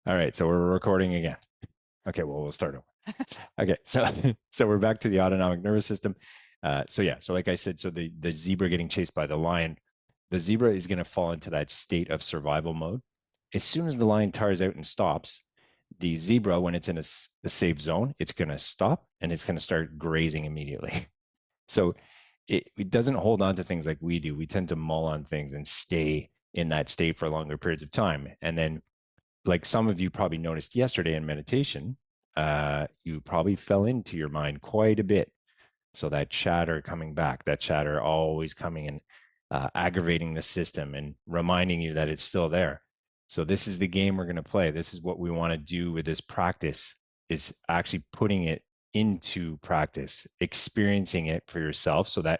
All right, so we're recording again. Okay, well, we'll start over. Okay, so so we're back to the autonomic nervous system. So yeah, so like I said, so the zebra getting chased by the lion, the zebra is going to fall into that state of survival mode. As soon as the lion tires out and stops, the zebra, when it's in a safe zone, it's going to stop and it's going to start grazing immediately. So it doesn't hold on to things like we do. We tend to mull on things and stay in that state for longer periods of time. And then like some of you probably noticed yesterday in meditation, you probably fell into your mind quite a bit. So that chatter coming back, that chatter always coming and aggravating the system and reminding you that it's still there. So this is the game we're going to play. This is what we want to do with this practice is actually putting it into practice, experiencing it for yourself so that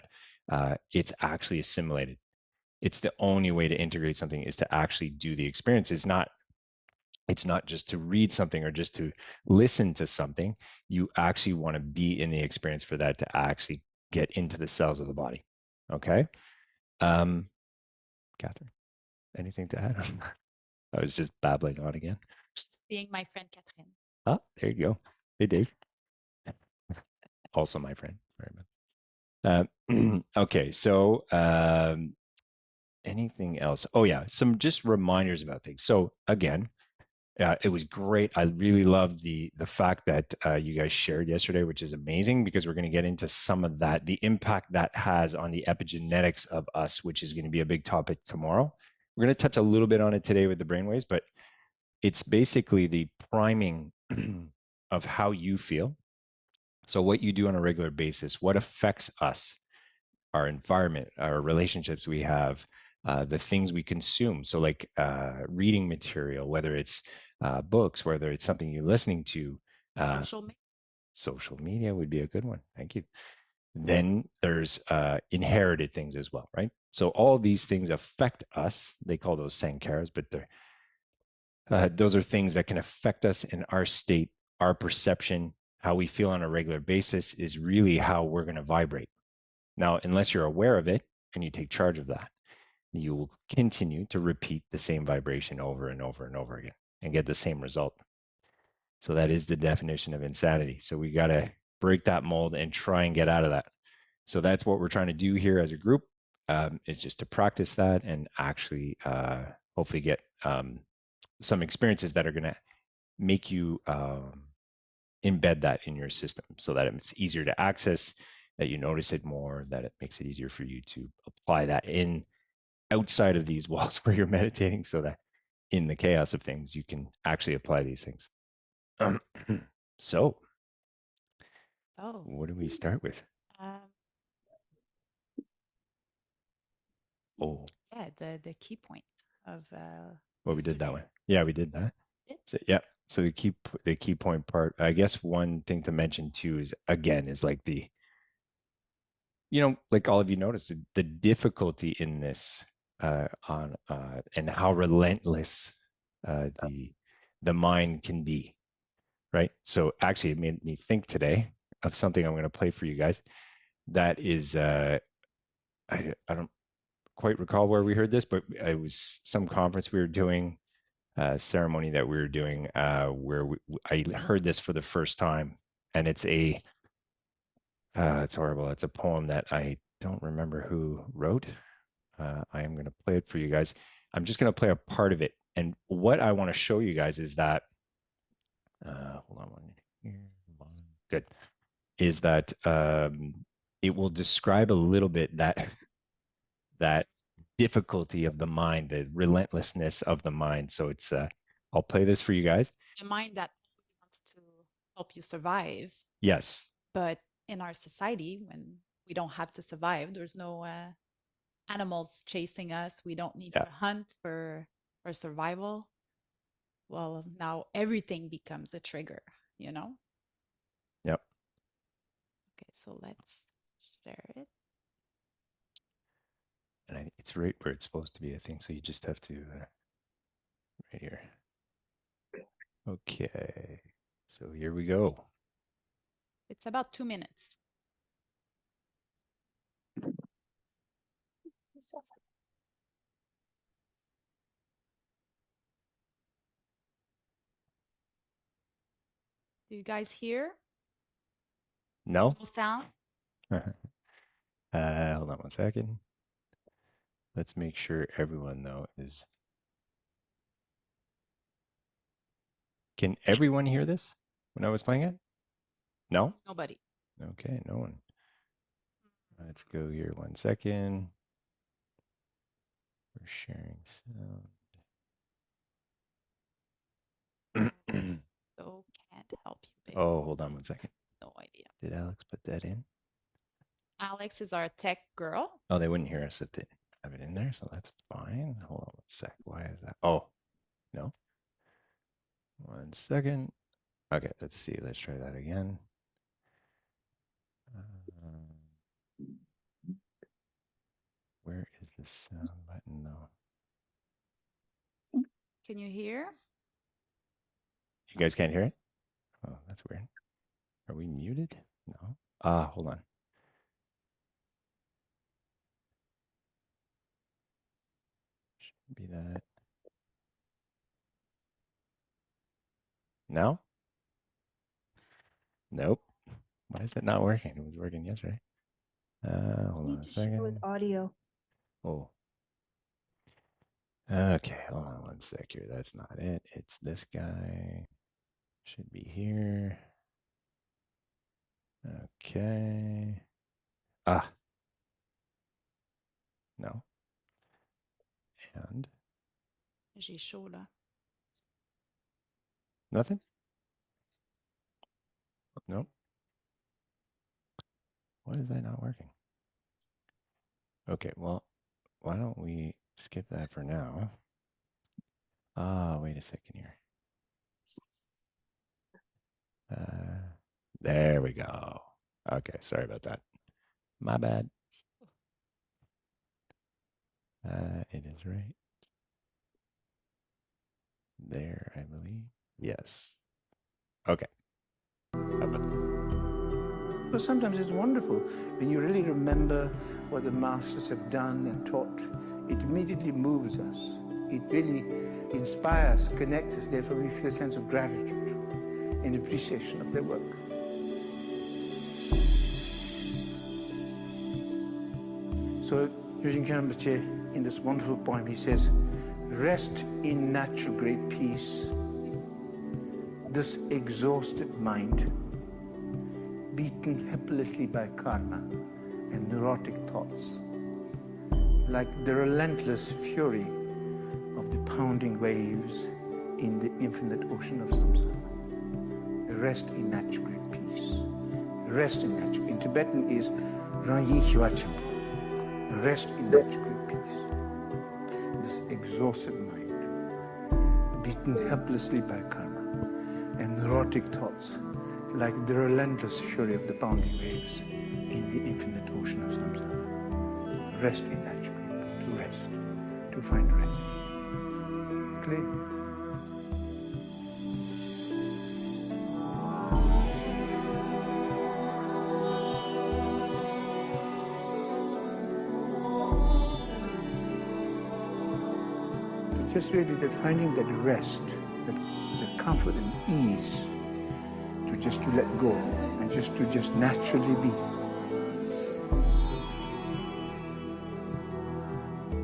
it's actually assimilated. It's the only way to integrate something is to actually do the experience. It's not just to read something or just to listen to something. You actually want to be in the experience for that to actually get into the cells of the body. Okay. Um, Catherine, anything to add? I was just babbling on again. Being my friend Catherine. Ah, there you go. Hey, Dave. Also my friend. Very much. Okay. So, anything else? Oh, yeah. Some just reminders about things. So, again, it was great. I really loved the fact that you guys shared yesterday, which is amazing because we're going to get into some of that, the impact that has on the epigenetics of us, which is going to be a big topic tomorrow. We're going to touch a little bit on it today with the brainwaves, but it's basically the priming of how you feel. So what you do on a regular basis, what affects us, our environment, our relationships we have, the things we consume. So, like reading material, whether it's books, whether it's something you're listening to, uh, Social media. social media would be a good one. Thank you. Then there's inherited things as well, right? So all these things affect us. They call those sankaras, but those are things that can affect us in our state, our perception, how we feel on a regular basis is really how we're going to vibrate. Now, unless you're aware of it and you take charge of that, you will continue to repeat the same vibration over and over and over again and get the same result. So that is the definition of insanity. So we got to break that mold and try and get out of that. So that's what we're trying to do here as a group, is just to practice that and actually hopefully get some experiences that are going to make you embed that in your system so that it's easier to access, that you notice it more, that it makes it easier for you to apply that in outside of these walls where you're meditating so that in the chaos of things, you can actually apply these things. So, Oh, what do we start with? um, Oh, yeah, the key point of well, we did that yesterday. one. Yeah, we did that. It, So, yeah. So the key point part, I guess one thing to mention too is again is like like all of you noticed the difficulty in this on and how relentless the mind can be, right? So actually, it made me think today of something I'm going to play for you guys. That is, I don't quite recall where we heard this, but it was some conference we were doing, ceremony that we were doing, where I heard this for the first time, and it's horrible. It's a poem that I don't remember who wrote. I am going to play it for you guys. I'm just going to play a part of it, and what I want to show you guys is that, hold on one here. Good. Is that it will describe a little bit that difficulty of the mind, the relentlessness of the mind. So I'll play this for you guys. the mind that always wants to help you survive, Yes. but in our society, when we don't have to survive, there's no animals chasing us. We don't need Yeah. to hunt for survival. Well, now everything becomes a trigger, you know? Yep. Okay, so let's share it. And it's right where it's supposed to be, I think. So you just have to right here. Okay. So here we go. It's about 2 minutes. Do you guys hear? No? No sound? Hold on one second. Let's make sure everyone though is. Can everyone hear this when I was playing it? No? Nobody. Okay, no one. Let's go here 1 second. We're sharing sound. So can't help you, babe. Oh, hold on 1 second. No idea. Did Alex put that in? Alex is our tech girl. Oh, they wouldn't hear us if they have it in there, so that's fine. Hold on 1 sec. Why is that? Oh, no. 1 second. Okay, let's see. Let's try that again. Where is the sound button though? Can you hear? You guys can't hear it? Oh, that's weird. Are we muted? No. Ah, hold on. Should be that. No? Nope. Why is it not working? It was working yesterday. Hold on a Share with second. audio. Oh. Okay, hold on 1 sec here. That's not it. It's this guy. Should be here. Okay. Ah. No. And J'ai chaud là. nothing? Nope. Why is that not working? Okay, well, why don't we skip that for now? Ah, wait a second here. There we go. Okay, sorry about that. My bad. It is right there, I believe. Yes. Okay. But sometimes it's wonderful when you really remember what the masters have done and taught. It immediately moves us. It really inspires, connects us. Therefore, we feel a sense of gratitude and appreciation of their work. So, Eugene Rinpoche, in this wonderful poem, he says, "Rest in natural great peace, this exhausted mind, beaten helplessly by karma and neurotic thoughts, like the relentless fury of the pounding waves in the infinite ocean of samsara. Rest in natural great peace. Rest in natural. In Tibetan is Ranyi Hiwacham. Rest in natural great peace. This exhausted mind, beaten helplessly by karma and neurotic thoughts, like the relentless fury of the pounding waves in the infinite ocean of samsara. Rest in natural great peace. To rest, to find rest. Clear? Just really that finding that rest, that comfort and ease, to let go and to naturally be.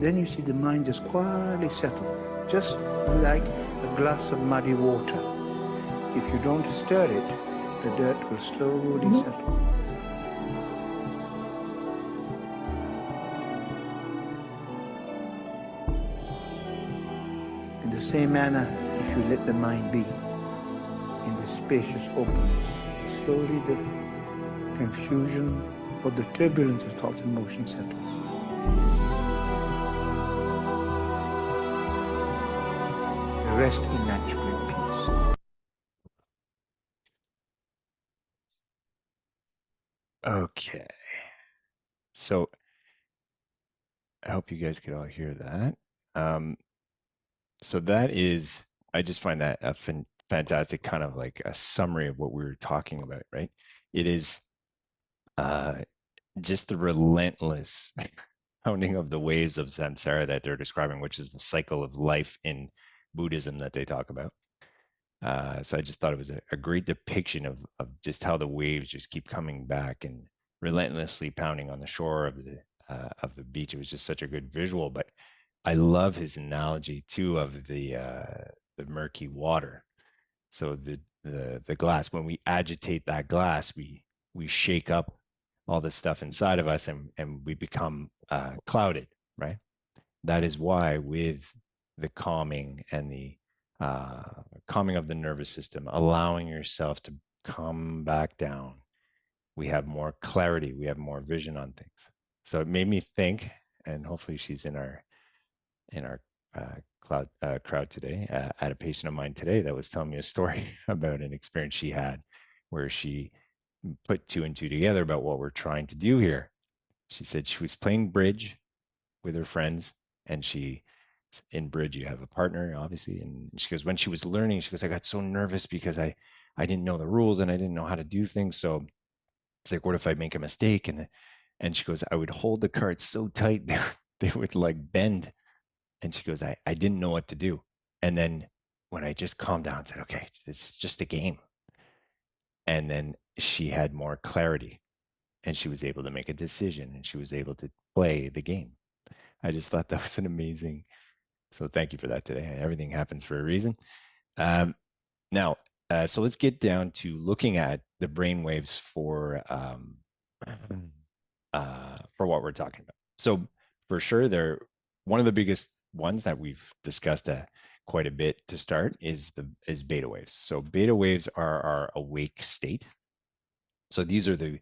Then you see the mind just quietly settle, just like a glass of muddy water. If you don't stir it, the dirt will slowly settle. In the same manner, if you let the mind be in the spacious openness, slowly the confusion or the turbulence of thought and motion settles. Rest in natural peace. Okay. So I hope you guys could all hear that. So that is, I just find that a fantastic kind of like a summary of what we were talking about, right? It is just the relentless pounding of the waves of samsara that they're describing, which is the cycle of life in Buddhism that they talk about. So I just thought it was a great depiction of just how the waves just keep coming back and relentlessly pounding on the shore of the beach. It was just such a good visual. But I love his analogy too of the murky water. So the glass, when we agitate that glass, we shake up all the stuff inside of us, and we become clouded, right? That is why with the calming and the calming of the nervous system, allowing yourself to come back down, we have more clarity, we have more vision on things. So it made me think, and hopefully she's in our crowd today. I had a patient of mine today that was telling me a story about an experience she had where she put two and two together about what we're trying to do here. She said she was playing bridge with her friends, and she in bridge you have a partner obviously, and she goes, when she was learning, she goes, I got so nervous because I didn't know the rules and I didn't know how to do things. So it's like, what if I make a mistake? And she goes, I would hold the cards so tight they would like bend. And she goes, I didn't know what to do. And then when I just calmed down and said, okay, this is just a game, and then she had more clarity and she was able to make a decision and she was able to play the game. I just thought that was an amazing. So thank you for that today. Everything happens for a reason. Um, now, so let's get down to looking at the brain waves for what we're talking about. So for sure, they're one of the biggest ones that we've discussed quite a bit to start is beta waves. So beta waves are our awake state. So these are the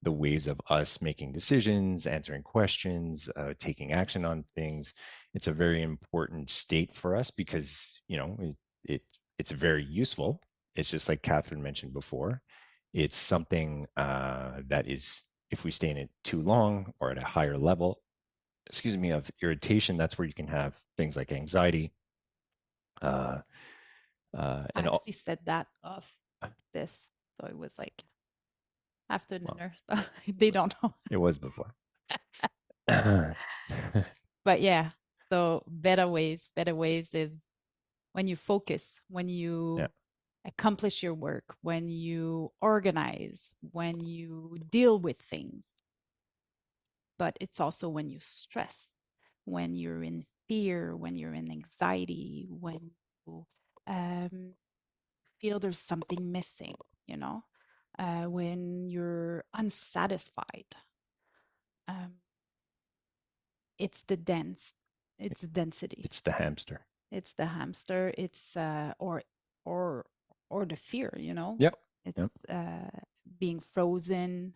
waves of us making decisions, answering questions, taking action on things. It's a very important state for us because it's very useful. It's just like Catherine mentioned before. It's something that is, if we stay in it too long or at a higher level, excuse me, of irritation, that's where you can have things like anxiety. I And all, actually said that of this. So it was like after dinner. So they don't know. it was before. But yeah, so better ways is when you focus, when you Yeah. accomplish your work, when you organize, when you deal with things. But it's also when you stress, when you're in fear, when you're in anxiety, when you feel there's something missing, you know, when you're unsatisfied. Um, it's the it's the density. It's the hamster. It's the hamster. It's or or the fear, you know. Yep. It's Yep. being frozen.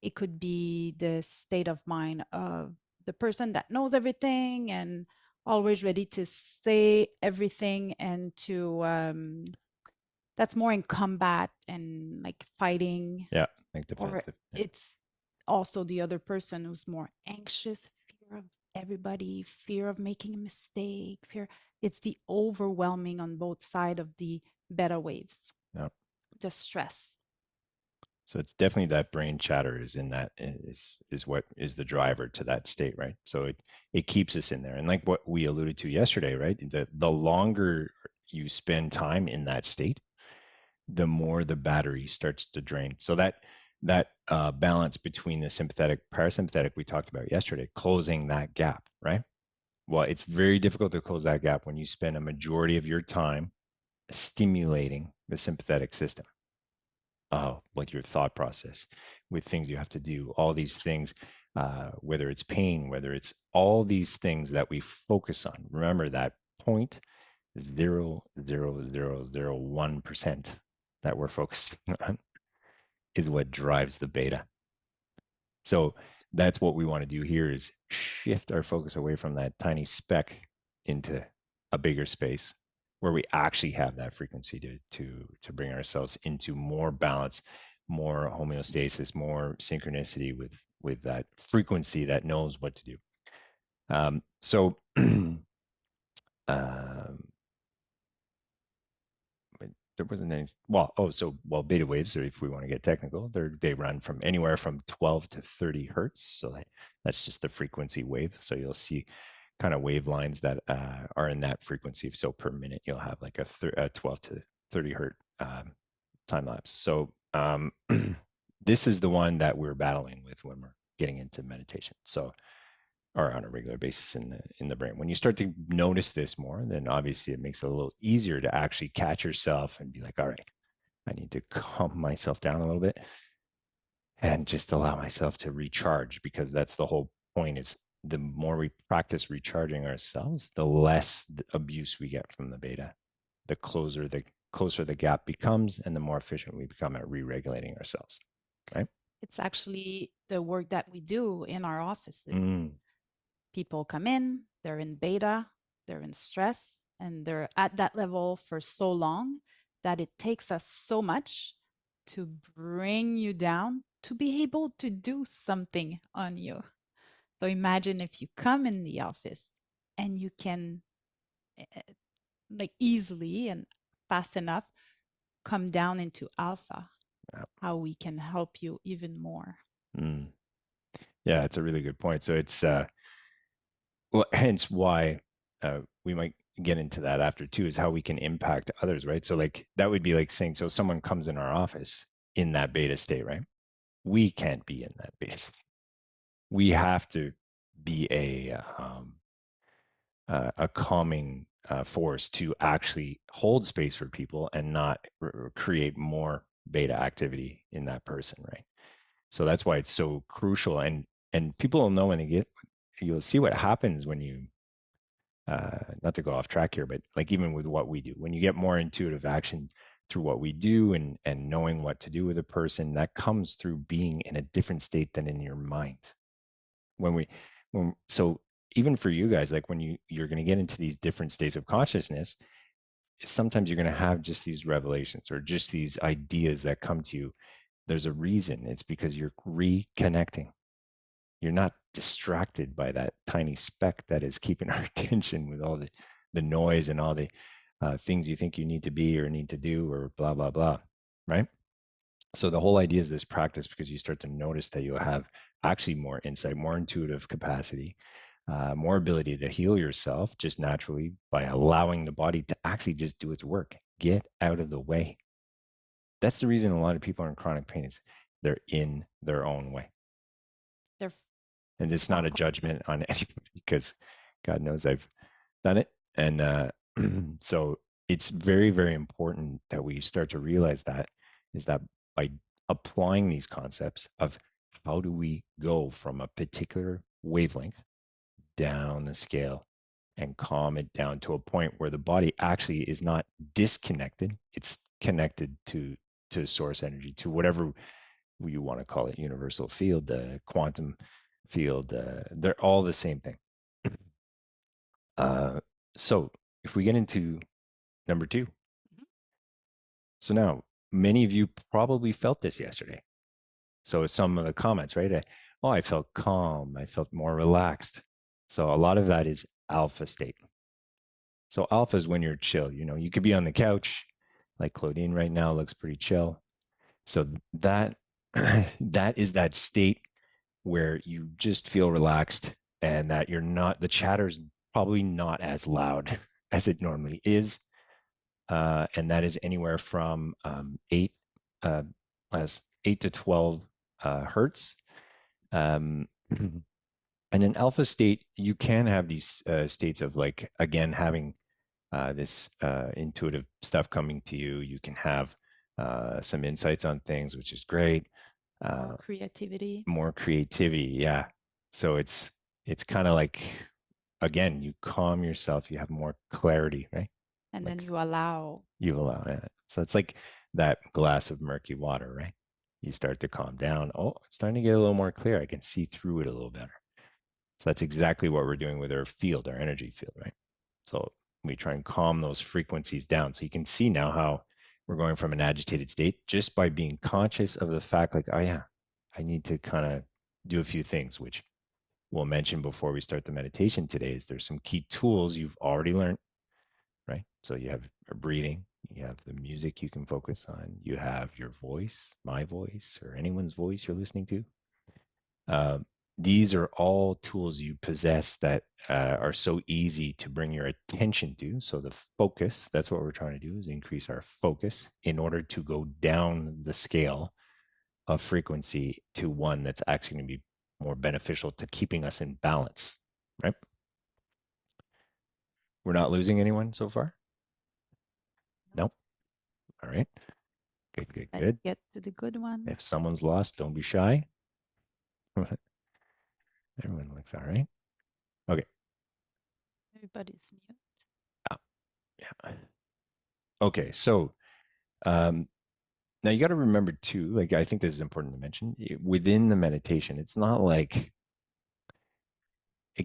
It could be the state of mind of the person that knows everything and always ready to say everything and to that's more in combat and like fighting. Yeah. Like Or defensive. Yeah. it's also the other person who's more anxious, fear of everybody, fear of making a mistake, fear. It's the overwhelming on both sides of the beta waves, Yeah. the stress. So it's definitely that brain chatter is what is the driver to that state, right? So it keeps us in there. And like what we alluded to yesterday, right? The longer you spend time in that state, the more the battery starts to drain. So that balance between the sympathetic parasympathetic we talked about yesterday, closing that gap, right? Well, it's very difficult to close that gap when you spend a majority of your time stimulating the sympathetic system with your thought process, with things you have to do, all these things, whether it's pain, whether it's all these things that we focus on. Remember that 0.00001% that we're focusing on is what drives the beta. So that's what we want to do here is shift our focus away from that tiny speck into a bigger space where we actually have that frequency to bring ourselves into more balance, more homeostasis, more synchronicity with that frequency that knows what to do. So there wasn't any, beta waves, or if we want to get technical, they run from anywhere from 12 to 30 hertz. So that's just the frequency wave. So you'll see kind of wave lines that are in that frequency. So per minute, you'll have like a 12 to 30 hertz time lapse. So this is the one that we're battling with when we're getting into meditation. So, or on a regular basis in the brain. When you start to notice this more, then obviously it makes it a little easier to actually catch yourself and be like, all right, I need to calm myself down a little bit and just allow myself to recharge, because that's the whole point. Is the more we practice recharging ourselves, the less abuse we get from the beta, the closer the gap becomes, and the more efficient we become at re-regulating ourselves, right? It's actually the work that we do in our offices. Mm. People come in, they're in beta, they're in stress, and they're at that level for so long that it takes us so much to bring you down to be able to do something on you. So imagine if you come in the office and you can like easily and fast enough come down into alpha, Yep. how we can help you even more. Mm. Yeah, it's a really good point. So it's well, hence why we might get into that after too, is how we can impact others, right? So like that would be like saying, so someone comes in our office in that beta state, right? We can't be in that beta state. We have to be a calming force to actually hold space for people and not create more beta activity in that person, right? So that's why it's so crucial. And people will know when they get, you'll see what happens when you not to go off track here, but like even with what we do, when you get more intuitive action through what we do and knowing what to do with a person, that comes through being in a different state than in your mind. So even for you guys, like when you're going to get into these different states of consciousness, sometimes you're going to have just these revelations or just these ideas that come to you. There's a reason. It's because you're reconnecting. You're not distracted by that tiny speck that is keeping our attention with all the noise and all the things you think you need to be or need to do or blah blah blah, right? So the whole idea is this practice, because you start to notice that you'll have actually more insight, more intuitive capacity, more ability to heal yourself just naturally by allowing the body to actually just do its work. Get out of the way. That's the reason a lot of people are in chronic pain, is they're in their own way. They're And it's not a judgment on anybody, because God knows I've done it. And so it's very, very important that we start to realize that, is that by applying these concepts of how do we go from a particular wavelength down the scale and calm it down to a point where the body actually is not disconnected, it's connected to source energy, to whatever you want to call it, universal field, the quantum field, they're all the same thing. So if we get into number 2, so now many of you probably felt this yesterday. So some of the comments, right? I felt calm, I felt more relaxed. So a lot of that is alpha state. So alpha is when you're chill. You could be on the couch, like Claudine right now looks pretty chill. So that that is that state where you just feel relaxed, and that the chatter's probably not as loud as it normally is. And that is anywhere from 8 to 12 hertz. Um, and in alpha state, you can have these states of, like, again, having this intuitive stuff coming to you. You can have some insights on things, which is great. more creativity. More creativity, yeah. So it's kind of like, again, you calm yourself, you have more clarity, right? And Like, then you allow. it. So it's like that glass of murky water, right? You start to calm down. Oh, it's starting to get a little more clear. I can see through it a little better. So that's exactly what we're doing with our field, our energy field, right? So we try and calm those frequencies down. So you can see now how we're going from an agitated state just by being conscious of the fact, like, oh yeah, I need to kind of do a few things, which we'll mention before we start the meditation today. Is there's some key tools you've already learned, right? So you have breathing, you have the music you can focus on, you have your voice, my voice, or anyone's voice you're listening to. these are all tools you possess that are so easy to bring your attention to. So the focus, that's what we're trying to do, is increase our focus in order to go down the scale of frequency to one that's actually going to be more beneficial to keeping us in balance, right? We're not losing anyone so far? Nope. All right. Good, good, Let's good. get to the good one. If someone's lost, don't be shy. Everyone looks all right. Okay. Everybody's mute. Yeah. Okay. So now you got to remember too, like I think this is important to mention within the meditation, it's not like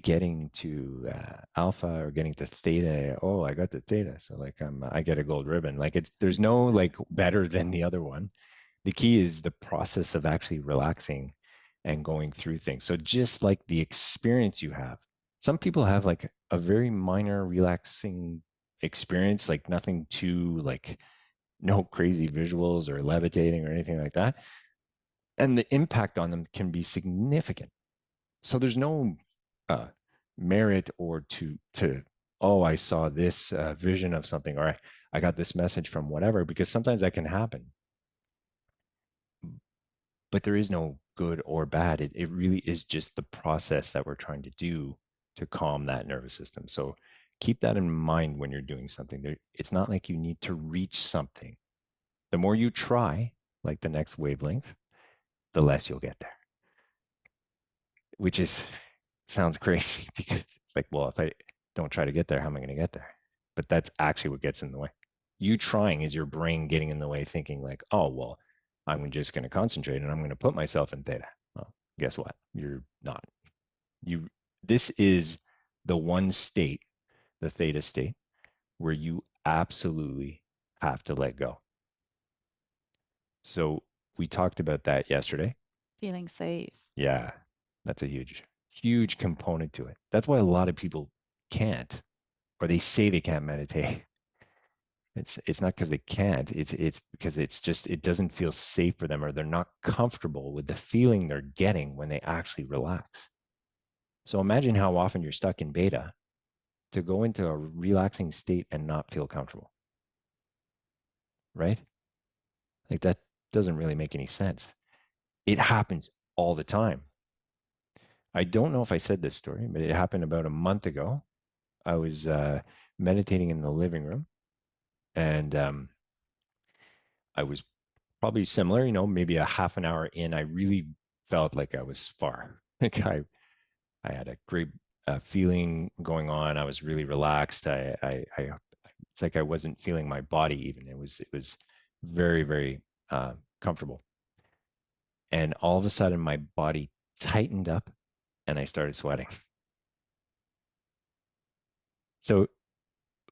getting to alpha or getting to theta. Oh, I got to theta. So like I get a gold ribbon. Like there's no like better than the other one. The key is the process of actually relaxing and going through things. So just like the experience you have, some people have like a very minor relaxing experience, like nothing too like no crazy visuals or levitating or anything like that. And the impact on them can be significant. So there's no merit or to oh, I saw this vision of something, or I got this message from whatever, because sometimes that can happen. But there is no good or bad. It really is just the process that we're trying to do to calm that nervous system. So keep that in mind when you're doing something. It's not like you need to reach something. The more you try, like the next wavelength, the less you'll get there. Which is sounds crazy because like, well, if I don't try to get there, how am I going to get there? But that's actually what gets in the way. You trying is your brain getting in the way, thinking like, oh, well, I'm just going to concentrate and I'm going to put myself in theta. Well, guess what? You're not. This is the one state, the theta state, where you absolutely have to let go. So we talked about that yesterday. Feeling safe. Yeah, that's a huge component to it. That's why a lot of people can't, or they say they can't meditate. It's not because they can't. It's because it doesn't feel safe for them, or they're not comfortable with the feeling they're getting when they actually relax. So imagine how often you're stuck in beta to go into a relaxing state and not feel comfortable, right? Like that doesn't really make any sense. It happens all the time. I don't know if I said this story, but it happened about a month ago. I was meditating in the living room, and I was probably similar, maybe a half an hour in. I really felt like I was far. Like I had a great feeling going on. I was really relaxed. It's like I wasn't feeling my body even. It was very, very comfortable. And all of a sudden, my body tightened up, and I started sweating. So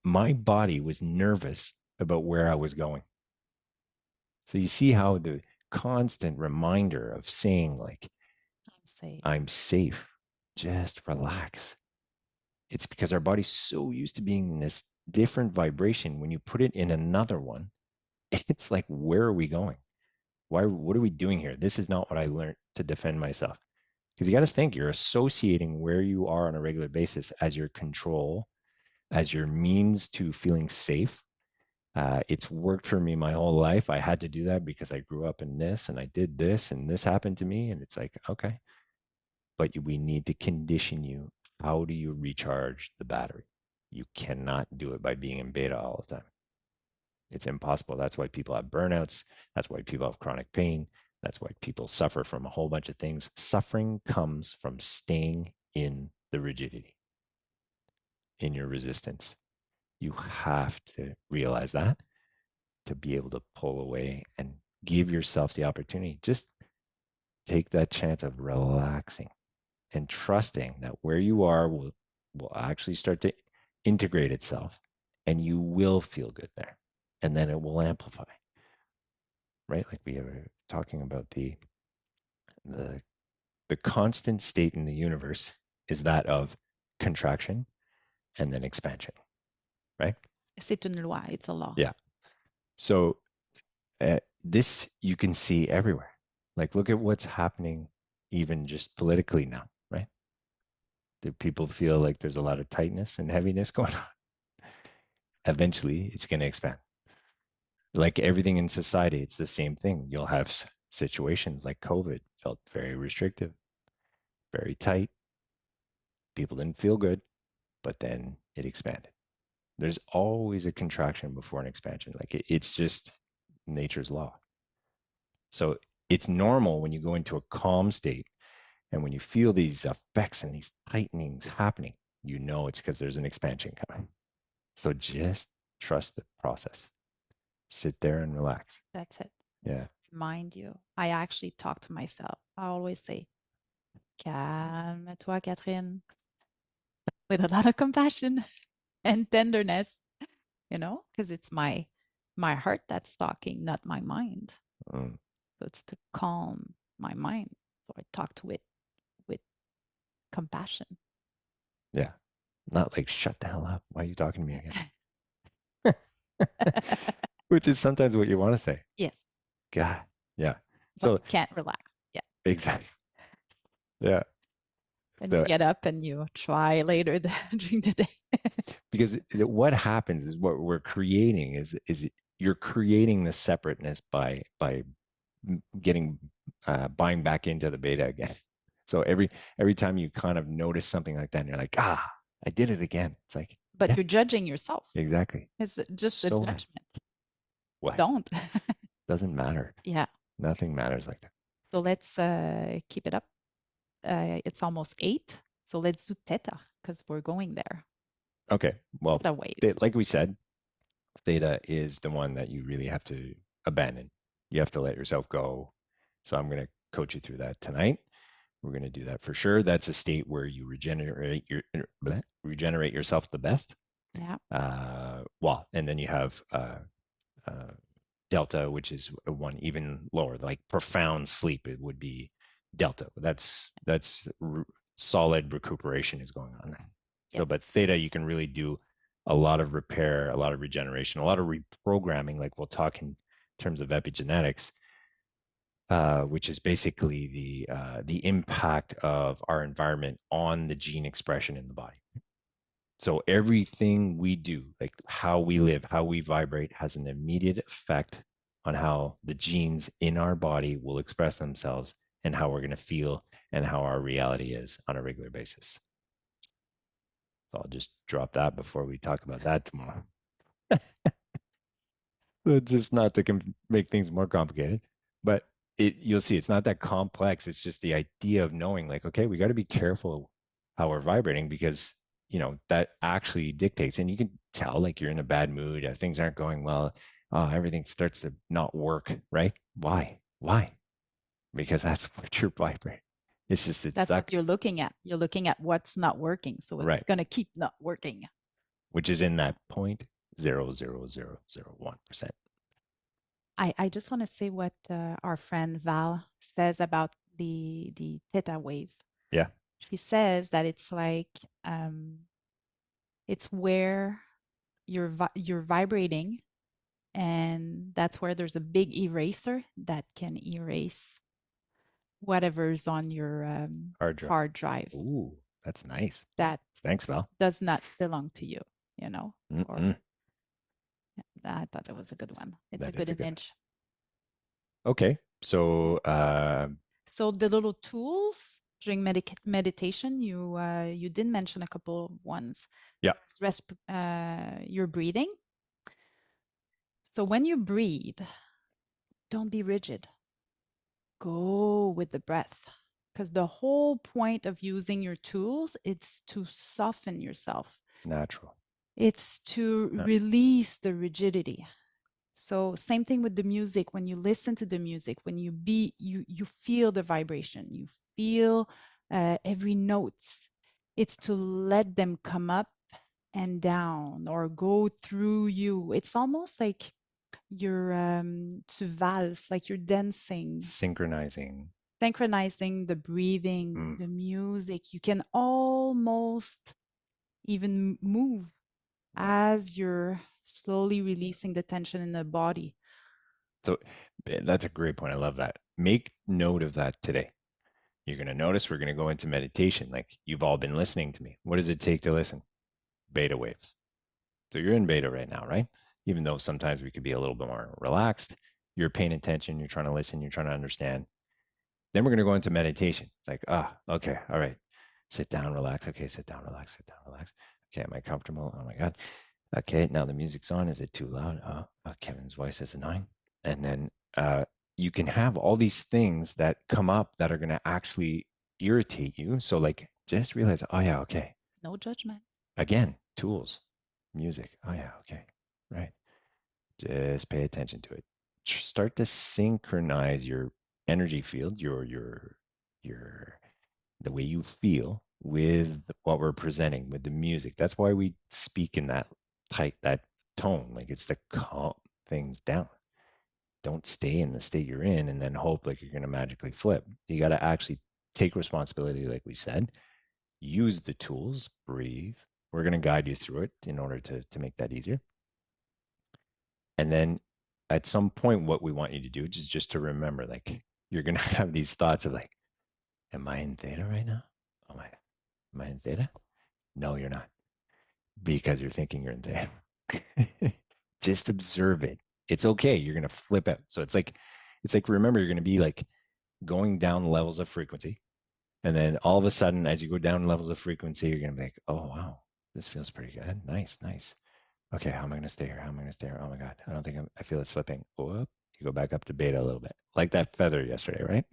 my body was nervous about where I was going. So you see how the constant reminder of saying like, I'm safe, just relax. It's because our body's so used to being in this different vibration. When you put it in another one, it's like, where are we going? What are we doing here? This is not what I learned to defend myself. Because you got to think you're associating where you are on a regular basis as your control, as your means to feeling safe. It's worked for me my whole life. I had to do that because I grew up in this and I did this and this happened to me. And it's like, okay, but we need to condition you. How do you recharge the battery? You cannot do it by being in beta all the time. It's impossible. That's why people have burnouts. That's why people have chronic pain. That's why people suffer from a whole bunch of things. Suffering comes from staying in the rigidity, in your resistance. You have to realize that to be able to pull away and give yourself the opportunity. Just take that chance of relaxing and trusting that where you are will actually start to integrate itself and you will feel good there. And then it will amplify, right? Like we were talking about the constant state in the universe is that of contraction and then expansion, right? C'est une loi. It's a law. Yeah. So this you can see everywhere. Like look at what's happening even just politically now, right? Do people feel like there's a lot of tightness and heaviness going on? Eventually, it's going to expand. Like everything in society, it's the same thing. You'll have situations like COVID felt very restrictive, very tight. People didn't feel good, but then it expanded. There's always a contraction before an expansion. Like it's just nature's law. So it's normal when you go into a calm state and when you feel these effects and these tightenings happening, you know it's because there's an expansion coming. So just trust the process. Sit there and relax. That's it. Yeah. Mind you, I actually talk to myself. I always say, calme-toi, Catherine, with a lot of compassion and tenderness, because it's my heart that's talking, not my mind. Mm. So it's to calm my mind. So I talk to it with compassion. Yeah. Not like, shut the hell up. Why are you talking to me again? Which is sometimes what you want to say. Yes. God. Yeah. But So you can't relax. Yeah. exactly. Yeah. And The- you get up and you try later during the day. because what happens is what we're creating is you're creating the separateness by getting buying back into the beta again. So every time you kind of notice something like that, and you're like, I did it again. It's like, But yeah, you're judging yourself. exactly. It's just a So judgment. what? Don't. Doesn't matter. Yeah. Nothing matters like that. So let's keep it up. It's almost 8. So let's do theta because we're going there. Okay. Well, Theta wave. like we said, theta is the one that you really have to abandon. You have to let yourself go. So I'm going to coach you through that tonight. We're going to do that for sure. That's a state where you regenerate yourself the best. Yeah. Well, and then you have delta, which is one even lower, like profound sleep. It would be delta. That's solid recuperation is going on. So, but theta, you can really do a lot of repair, a lot of regeneration, a lot of reprogramming. Like we'll talk in terms of epigenetics, which is basically the impact of our environment on the gene expression in the body. So everything we do, like how we live, how we vibrate, has an immediate effect on how the genes in our body will express themselves and how we're going to feel and how our reality is on a regular basis. So I'll just drop that before we talk about that tomorrow. So just not to make things more complicated, but you'll see it's not that complex. It's just the idea of knowing, like, okay, we got to be careful how we're vibrating because that actually dictates, and you can tell like you're in a bad mood, things aren't going well, everything starts to not work, right? Why? Because that's what you're vibrating. It's just That's what you're looking at. You're looking at what's not working, so it's right. going to keep not working. Which is in that 0.00001%. I just want to say what our friend Val says about the theta wave. Yeah. She says that it's like it's where you're vibrating, and that's where there's a big eraser that can erase whatever's on your hard drive. Ooh, that's nice. That thanks, Val. Does not belong to you, Or, Mm-mm. I thought it was a good one. It's That a good is a good image. Okay, so So the little tools during meditation, you did mention a couple of ones. yeah, Rest, your breathing. So when you breathe, don't be rigid. Go with the breath, because the whole point of using your tools is to soften yourself. natural. It's to Yeah. release the rigidity. So same thing with the music. When you listen to the music, when you feel the vibration, you feel every notes. It's to let them come up and down or go through you. It's almost like you're to valse, like you're dancing, synchronizing the breathing, the music. You can almost even move as you're slowly releasing the tension in the body. So that's a great point. I love that. Make note of that today. You're going to notice we're going to go into meditation. Like you've all been listening to me. What does it take to listen? Beta waves. So you're in beta right now, right? Even though sometimes we could be a little bit more relaxed, you're paying attention, you're trying to listen, you're trying to understand. Then we're going to go into meditation. It's like, okay, all right. Sit down, relax. Okay, sit down, relax, sit down, relax. Okay, am I comfortable? Oh my God. Okay, now the music's on. Is it too loud? Kevin's voice is annoying. And then you can have all these things that come up that are going to actually irritate you. So, like, just realize, oh, yeah, okay. No judgment. Again, tools, music. Oh, yeah, okay. Right. Just pay attention to it. Start to synchronize your energy field, the way you feel with what we're presenting with the music. That's why we speak in that that tone. Like it's to calm things down. Don't stay in the state you're in and then hope like you're going to magically flip. You got to actually take responsibility, like we said. Use the tools, breathe. We're going to guide you through it in order to make that easier. And then at some point, what we want you to do is just to remember, like, you're going to have these thoughts of like, am I in theta right now? Oh my, am I in theta? No, you're not, because you're thinking you're in theta. Just observe it. It's okay. You're going to flip out. So it's like, remember, you're going to be like going down levels of frequency. And then all of a sudden, as you go down levels of frequency, you're going to be like, oh, wow, this feels pretty good. Nice, nice. Okay, how am I going to stay here? How am I going to stay here? Oh my God, I don't think I feel it slipping. Whoop. You go back up to beta a little bit, like that feather yesterday, right?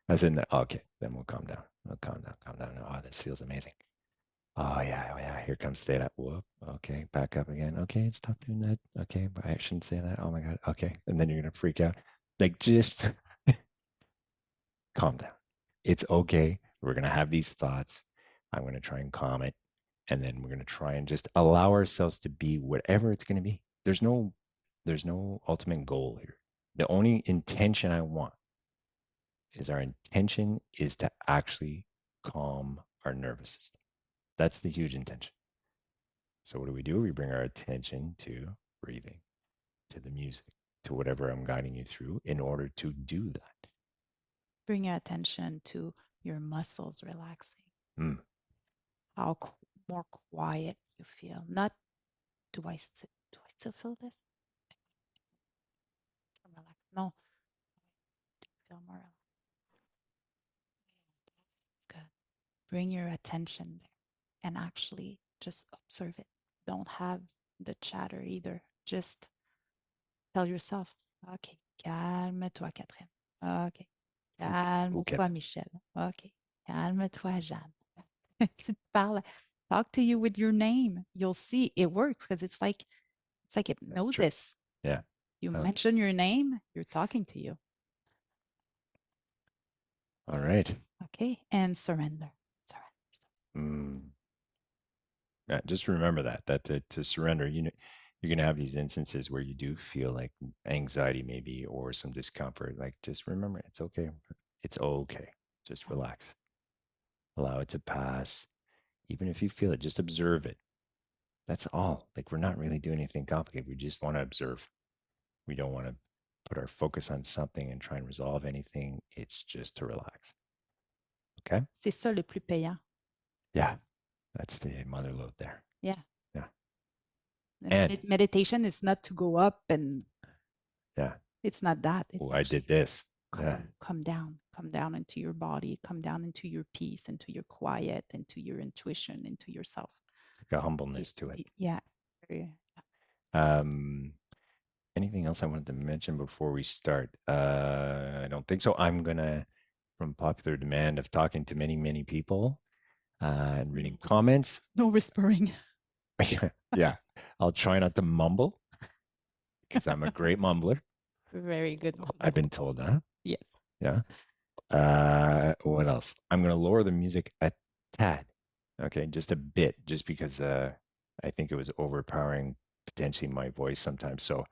I was in there. Okay, then we'll calm down. We'll calm down, calm down. Oh, this feels amazing. Oh yeah. Here comes theta. Whoop. Okay, back up again. Okay, stop doing that. Okay, but I shouldn't say that. Oh my God. Okay, and then you're gonna freak out. Like just calm down. It's okay. We're gonna have these thoughts. I'm gonna try and calm it, and then we're gonna try and just allow ourselves to be whatever it's gonna be. There's no ultimate goal here. The only intention I want is our intention is to actually calm our nervous system. That's the huge intention. So what do? We bring our attention to breathing, to the music, to whatever I'm guiding you through in order to do that. Bring your attention to your muscles relaxing. Mm. How more quiet you feel. Not do I still feel this? Relax. No. Do you feel more relaxed? Good. Bring your attention there and actually just observe it. Don't have the chatter either. Just tell yourself, OK, calme-toi, Catherine. OK, calme-toi, Michel. OK, calme-toi, Jeanne. Talk to you with your name. You'll see it works because it's like hypnosis. Yeah. You mention your name, you're talking to you. All right. Okay, and surrender. Yeah, just remember that to surrender, you're going to have these instances where you do feel like anxiety maybe or some discomfort. Like just remember, it's okay. It's okay. Just relax. Allow it to pass. Even if you feel it, just observe it. That's all. Like we're not really doing anything complicated. We just want to observe. We don't want to put our focus on something and try and resolve anything. It's just to relax. Okay? C'est ça le plus payant. Yeah. That's the mother load there. Yeah. Yeah. And meditation is not to go up and yeah. It's not that. It's I did this. Come down into your body, come down into your peace, into your quiet, into your intuition, into yourself. Like a humbleness to it. Yeah. Anything else I wanted to mention before we start? I don't think so. I'm gonna, from popular demand of talking to many, many people and reading comments. No whispering. Yeah. I'll try not to mumble because I'm a great mumbler. Very good mumbler. I've been told that. Yes. Yeah. What else? I'm gonna lower the music a tad. Okay, just a bit, just because I think it was overpowering potentially my voice sometimes. So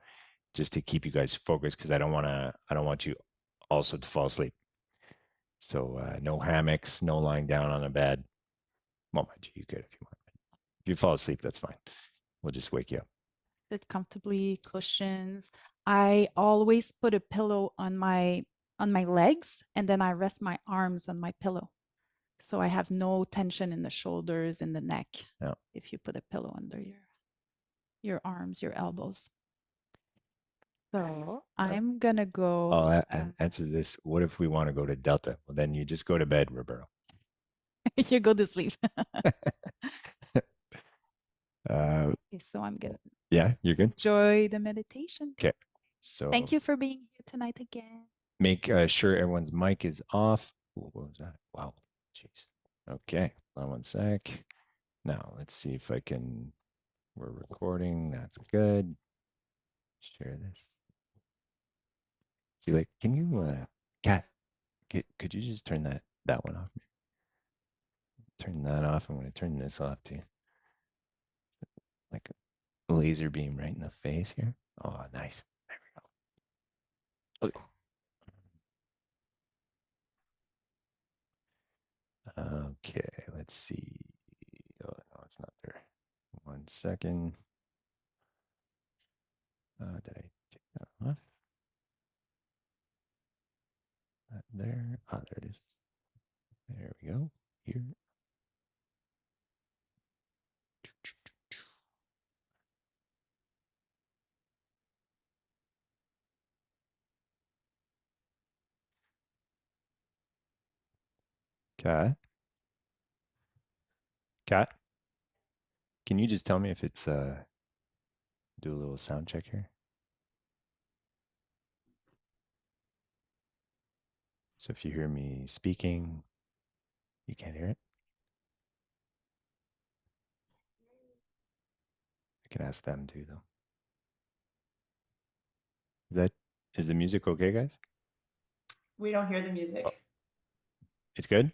just to keep you guys focused, because I don't want you also to fall asleep. So no hammocks, no lying down on a bed. Well, mind you, you could if you want. If you fall asleep, that's fine. We'll just wake you up. Sit comfortably, cushions. I always put a pillow on my legs, and then I rest my arms on my pillow. So I have no tension in the shoulders and the neck. Yeah. If you put a pillow under your arms, your elbows. So I'm gonna go. I'll answer this. What if we want to go to Delta? Well, then you just go to bed, Roberto. You go to sleep. Okay, so I'm gonna Yeah, you're good. enjoy the meditation. Okay. So Thank you for being here tonight again. make sure everyone's mic is off. Ooh, what was that? Wow. Jeez. Okay. Hold on one sec. Now let's see if I can. We're recording. That's good. Share this. See, like, can you, Kat, could you just turn that one off? Turn that off. I'm going to turn this off too. Like a laser beam right in the face here. Oh, nice. There we go. Okay, let's see. Oh, no, it's not there. 1 second. Did I take that off? Not there. Ah, there it is. There we go. Here. Kat. Kat. Can you just tell me if it's do a little sound check here? So if you hear me speaking, you can't hear it. I can ask them too, though. Is the music okay, guys? We don't hear the music. Oh, it's good?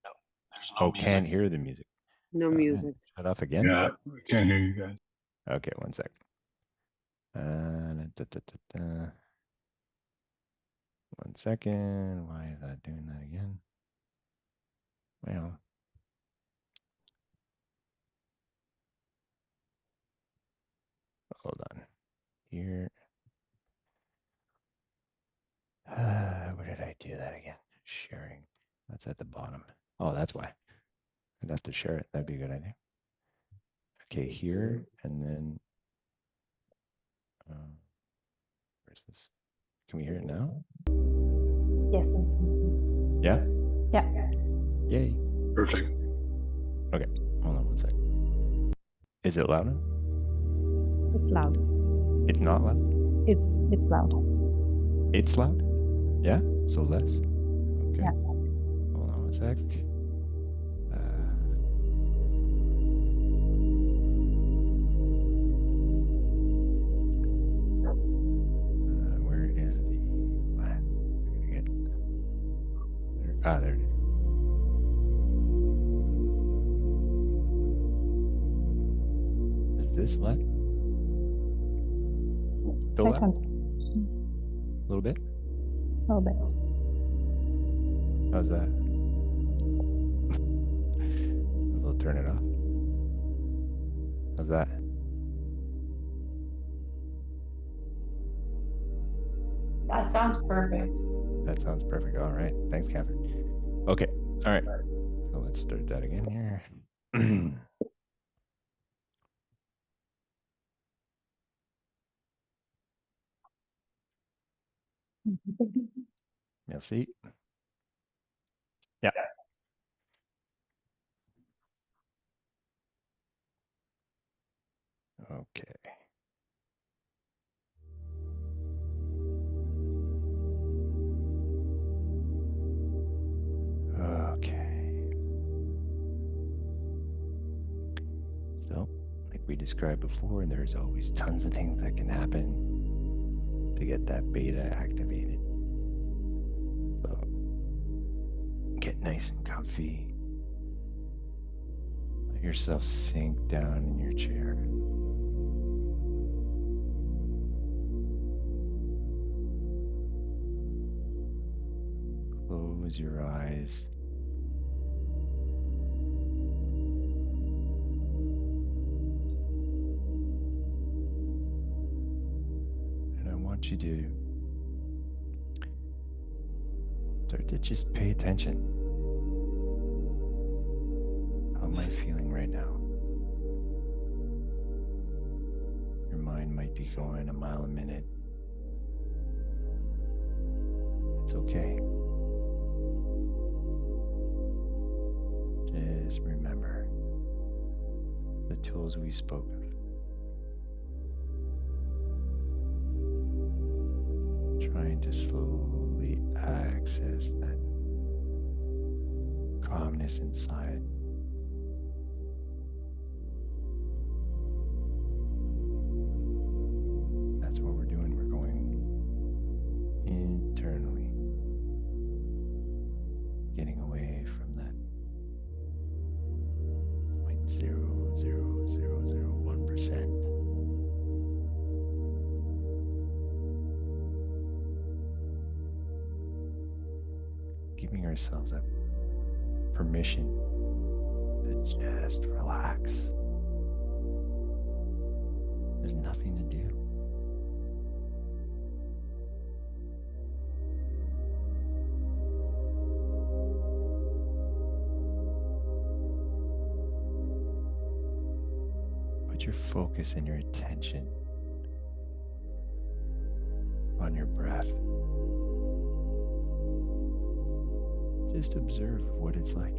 No, there's no music. Can't hear the music. No music. Shut off again? Yeah, we can't hear you guys. Okay, 1 sec. Da, da, da, da. 1 second. Why is that doing that again? Well, hold on. Here. Where did I do that again? Sharing. That's at the bottom. Oh, that's why. I'd have to share it. That'd be a good idea. Okay, here, and then where's this? Can we hear it now? Yes. Yeah? Yeah. Yay. Perfect. Okay, hold on 1 sec. Is it loud enough? It's loud. It's not loud? It's loud. It's loud? Yeah? So less? Okay. Yeah. Hold on 1 sec. Where is the... I'm gonna get... There, there it is. Is this loud? Still loud? A little bit? A little bit. How's that? I'll turn it off. How's that? That sounds perfect. That sounds perfect. All right. Thanks, Catherine. Okay. All right. So let's start that again here. Merci. Yeah. Okay. Okay. So, like we described before, there's always tons of things that can happen to get that beta activated. So, get nice and comfy. Let yourself sink down in your chair. Close your eyes. And I want you to Start to just pay attention. How am I feeling right now? Your mind might be going a mile a minute. It's okay. Just remember the tools we spoke of. Trying to slowly access that calmness inside. That's what we're doing. We're going internally, getting away from that 0.00001%. Giving ourselves a permission to just relax. There's nothing to do. Put your focus and your attention on your breath. Just observe what it's like.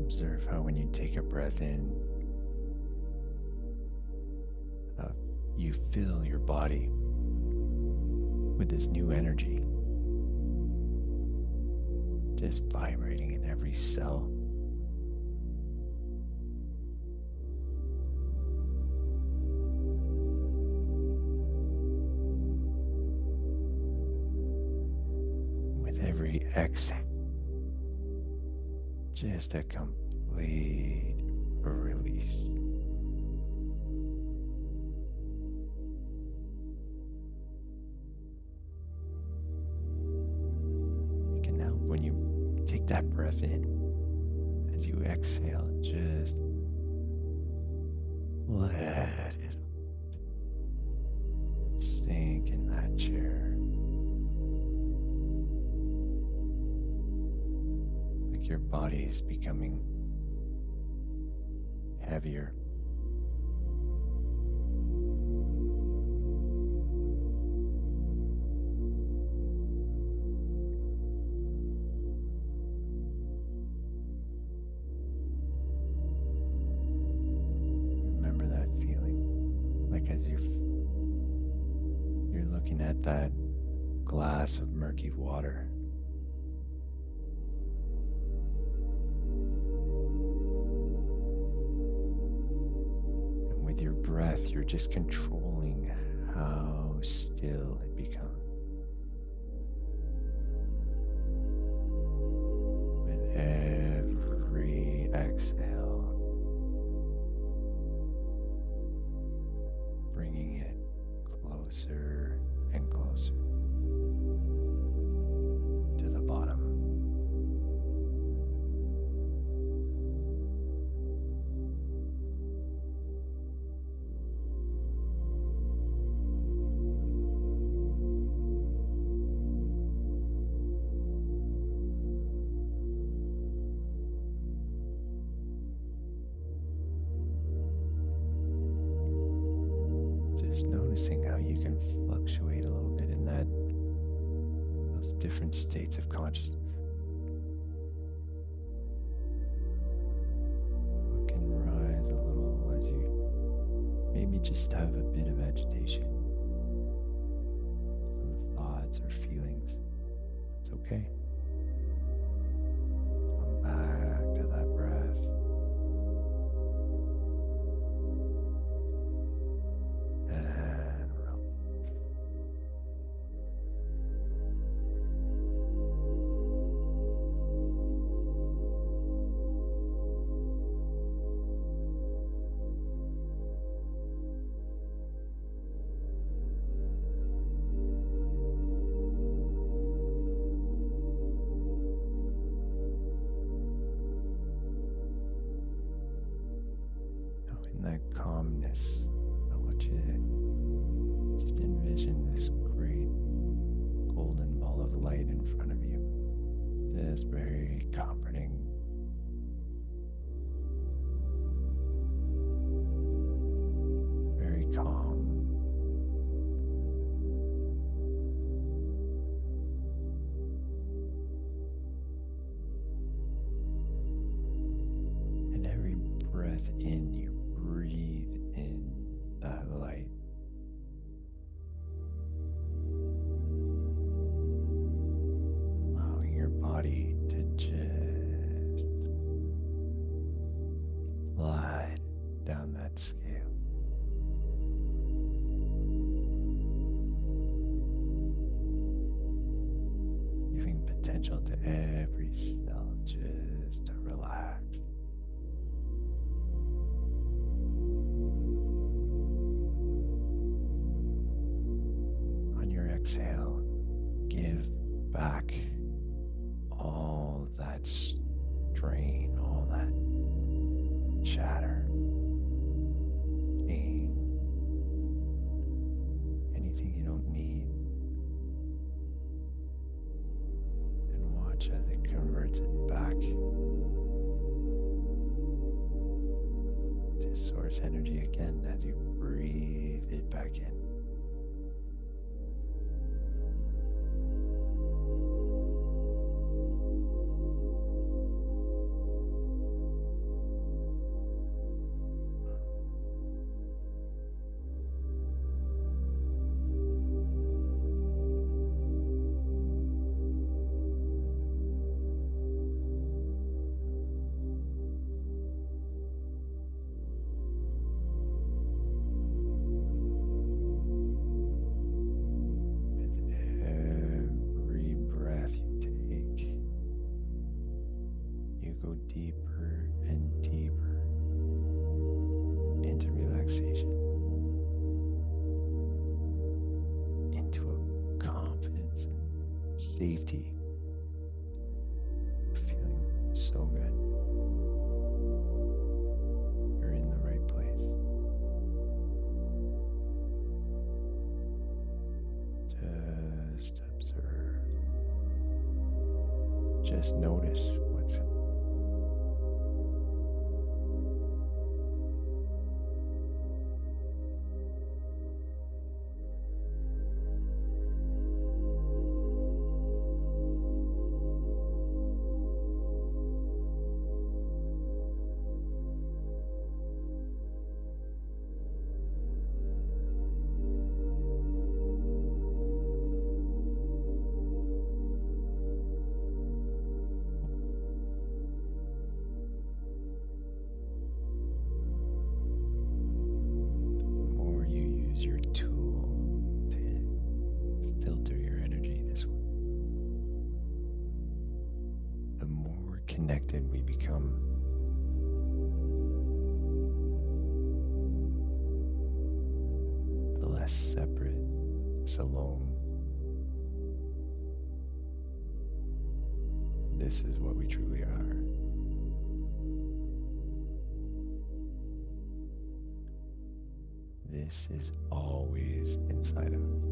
Observe how when you take a breath in, you fill your body with this new energy, just vibrating in every cell. With every exhale, just a complete release. It can help when you take that breath in. As you exhale, just let it sink in that chair. Like your body is becoming heavier. Remember that feeling, like as you're looking at that glass of murky water. With your breath, you're just controlling how still it becomes. With every exhale, bringing it closer and closer to the bottom. Just noticing how you can fluctuate a little bit in those different states of consciousness. It can rise a little as you maybe just have a bit of agitation, some thoughts or feelings. It's okay. Come back to that breath. And release. this. I want you to just envision this great golden ball of light in front of you. Just very comforting. Very calm. And every breath in, you breathe in that light. Allowing your body to just slide down that scale. Giving potential to every cell just to relax. On your exhale, give back all that strain, all that chatter, pain, anything you don't need, and watch as it converts it back to source energy again as you breathe it back in. With every breath you take, you go deeper and deeper into relaxation, into a confidence and safety, feeling so good. You're in the right place. Just observe. Just notice what's the more you use your tool to filter your energy this way, the more connected we become. The less separate, less alone. This is what we truly are. This is always inside of us.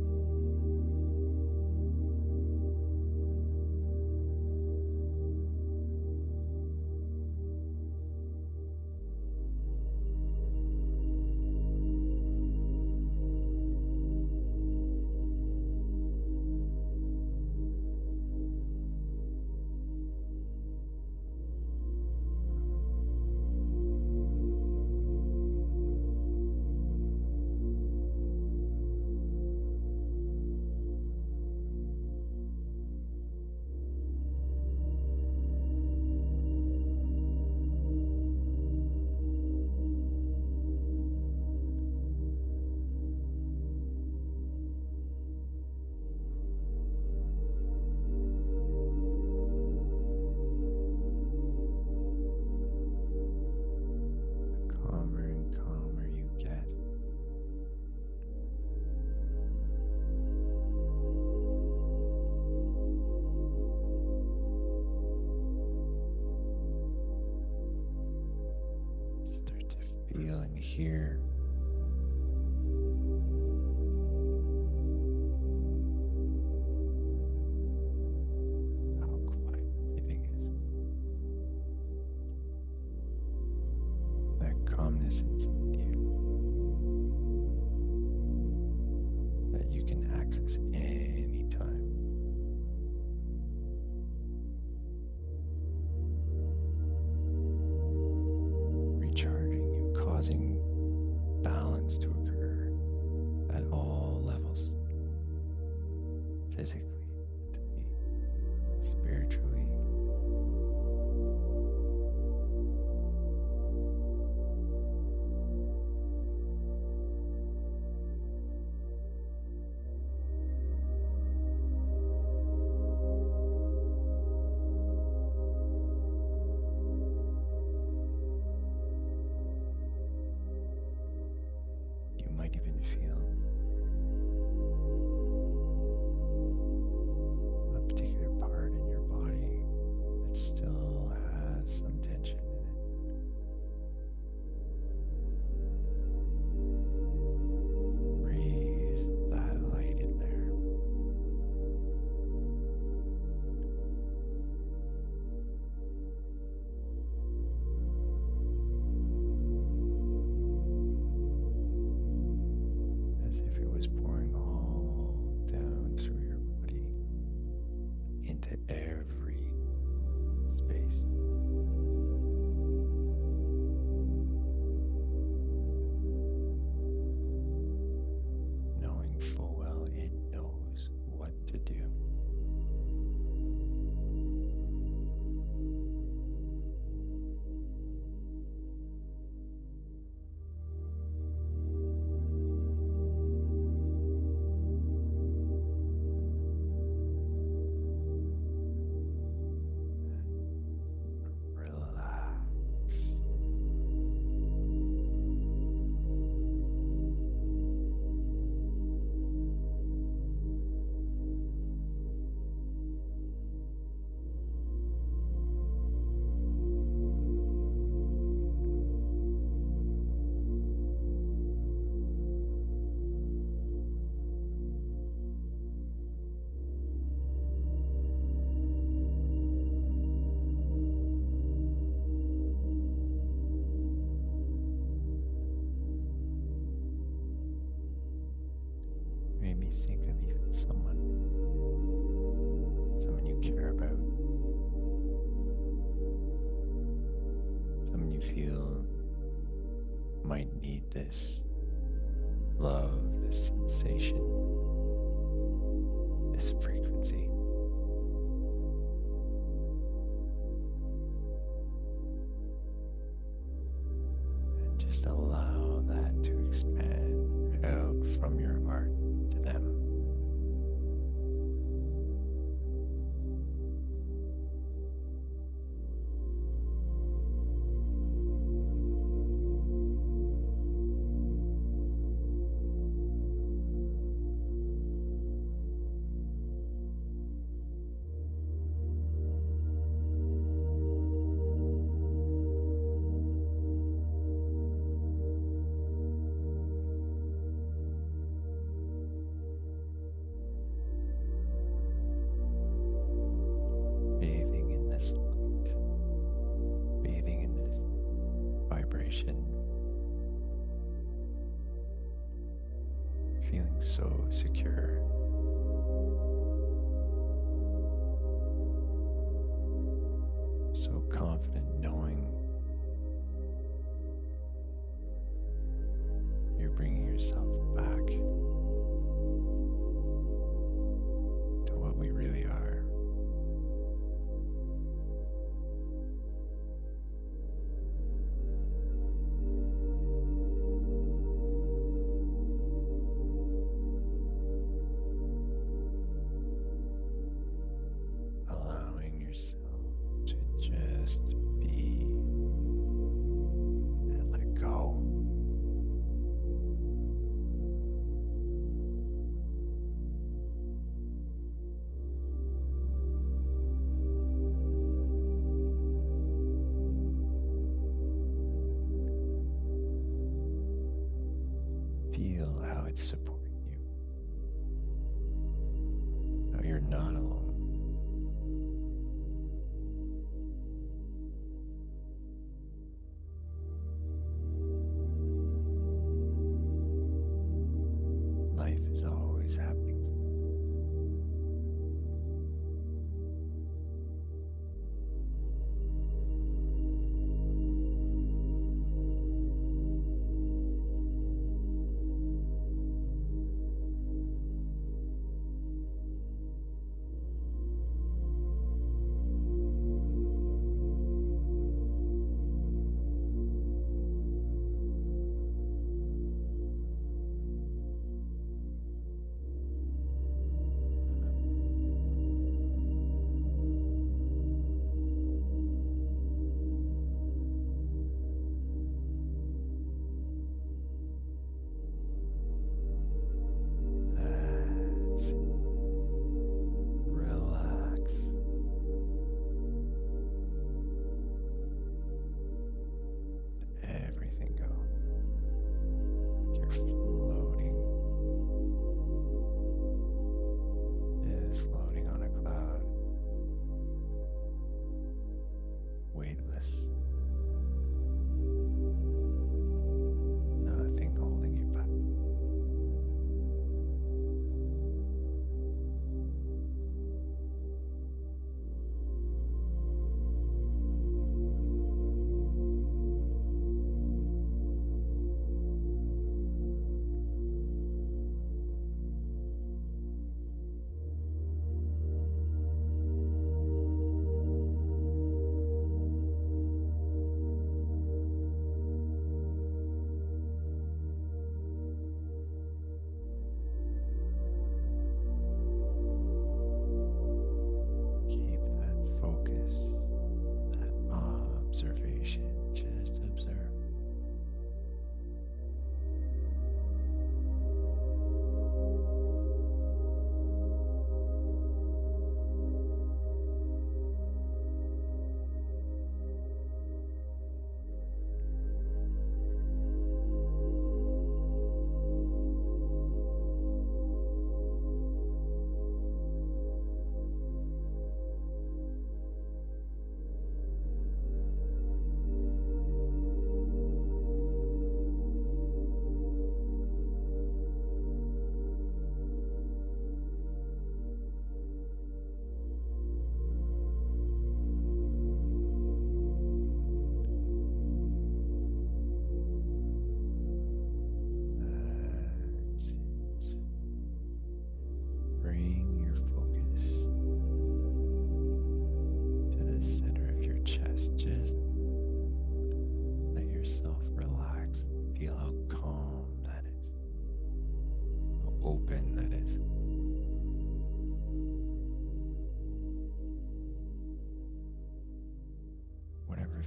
Feel and hear calmness inside you that you can access anytime. Recharging you, causing balance to occur at all levels, physically, mentally, spiritually. You might even feel a particular part in your body that still has some tension in it. Breathe that light in there. As if it was pouring all down through your body into every space. Knowing full well it knows what to do. Relax. Maybe think of even someone you care about, someone you feel might need this love, this sensation, this frequency. And just allow that to expand out from your heart to them. Bathing in this light, bathing in this vibration, feeling so secure. So confident knowing you're bringing yourself back to what we really are. Allowing yourself to just be and let go. Feel how it's supporting you, how you're not alone.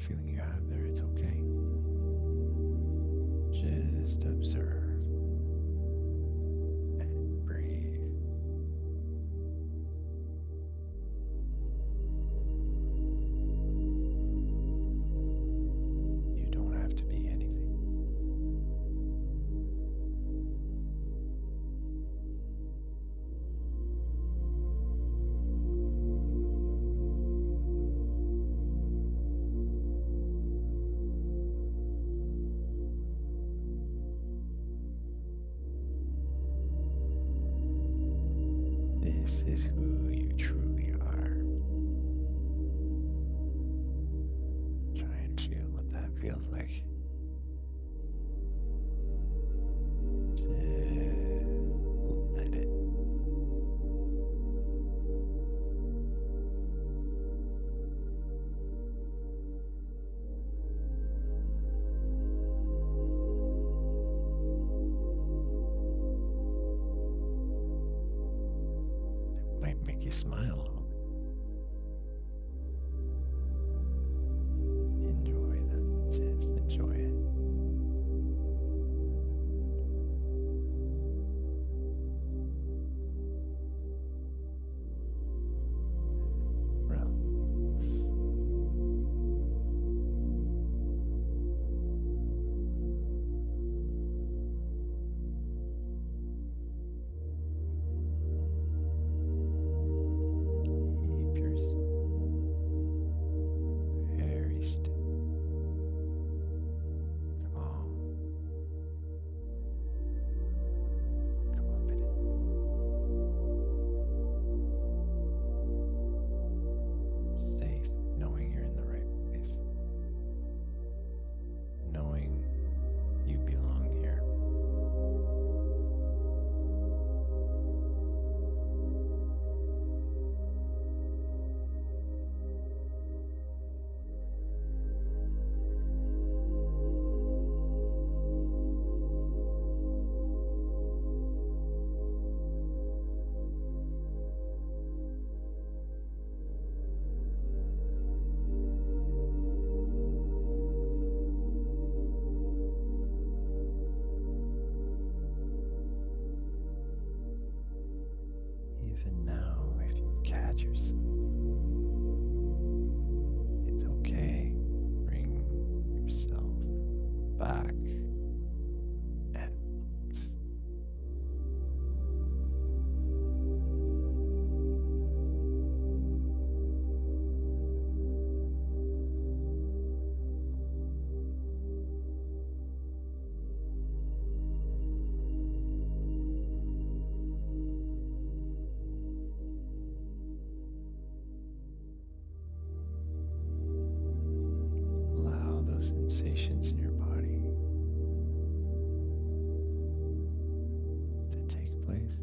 feeling you have there, it's okay. Just observe and breathe. You don't have to be anything. This is who you truly are. Try and feel what that feels like. Just let it. It might make you smile a little bit. Enjoy them. Just enjoy it. Relax. Keep yourself very still. Calm. Confident. Safe, knowing you're in the right place. Knowing you belong here. Even now, if you catch yourself, it's okay. Bring yourself back and relax. Allow those sensations in your body to take place.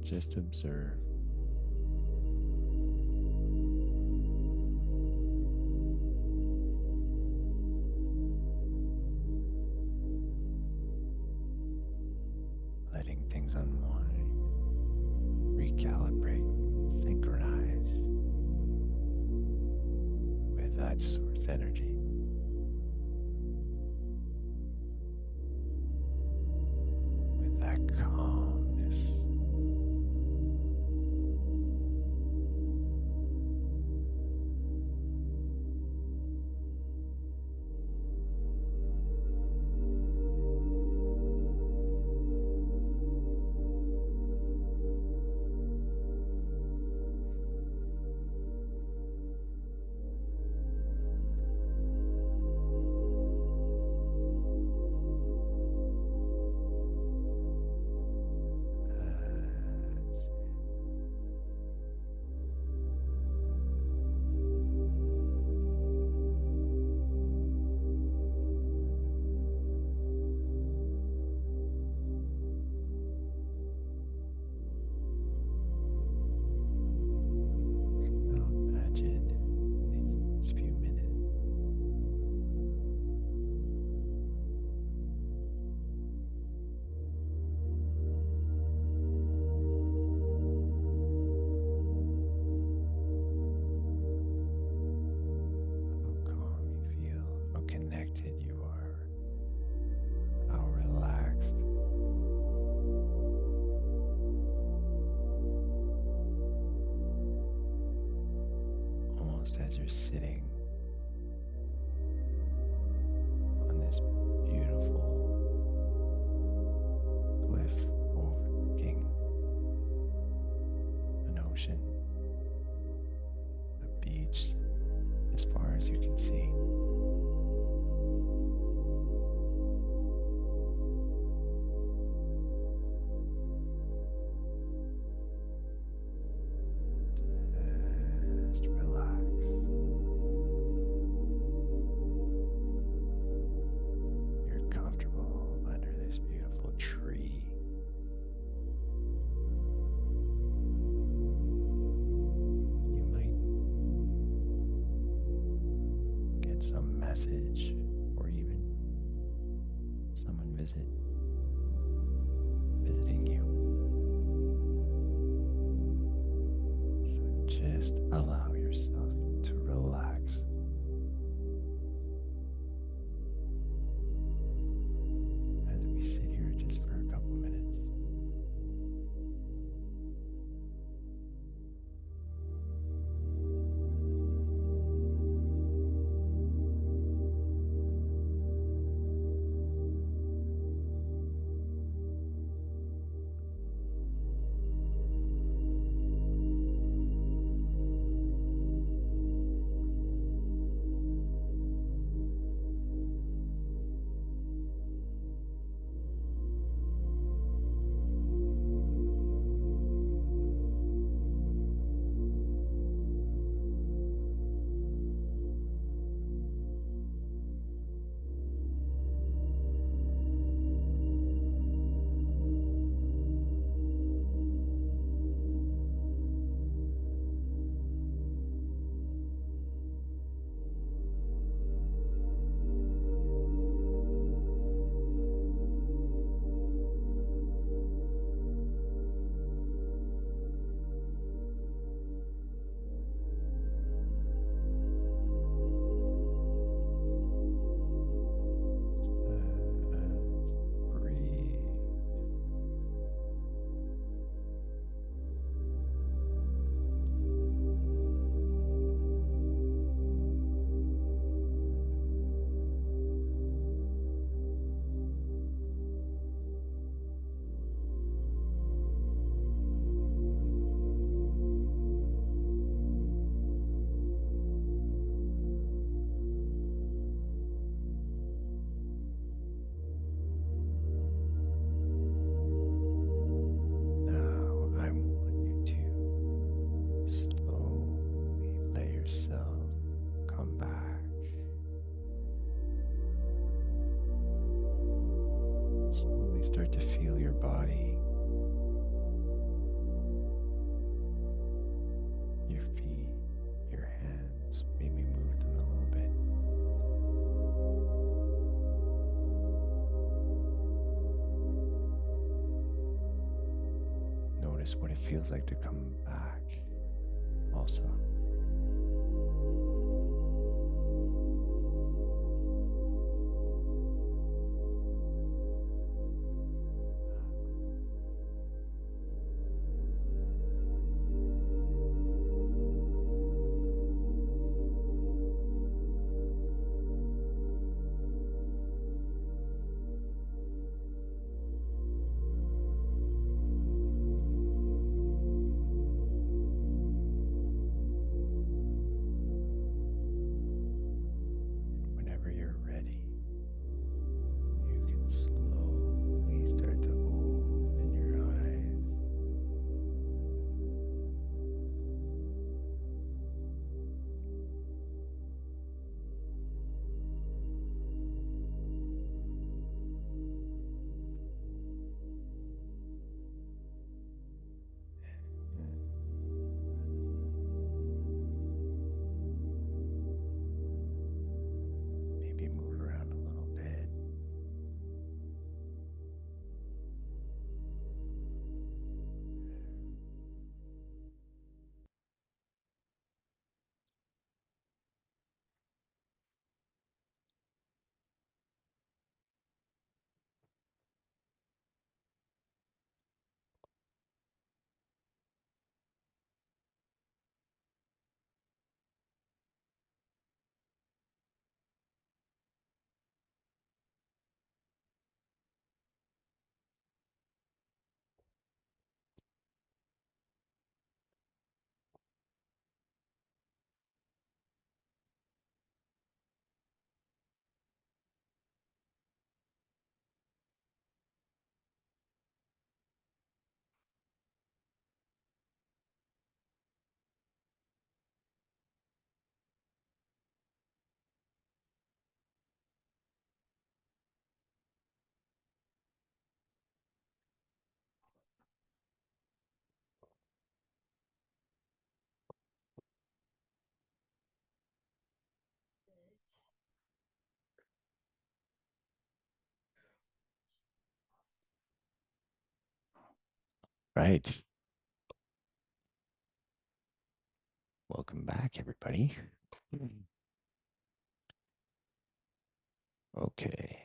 Just observe. Letting things unwind, recalibrate, synchronize with that source energy. With that calmness. you're sitting on this beautiful cliff overlooking an ocean, a beach as far as you can see. Just relax. You're comfortable under this beautiful tree. You might get some message or even someone visiting you. So just allow yourself to relax. As we sit here just for a couple minutes. Just breathe. Now I want you to slowly let yourself come back. Slowly start to feel your body, your feet, your hands. Maybe move them a little bit. Notice what it feels like to come back also. right. Welcome back, everybody. Okay.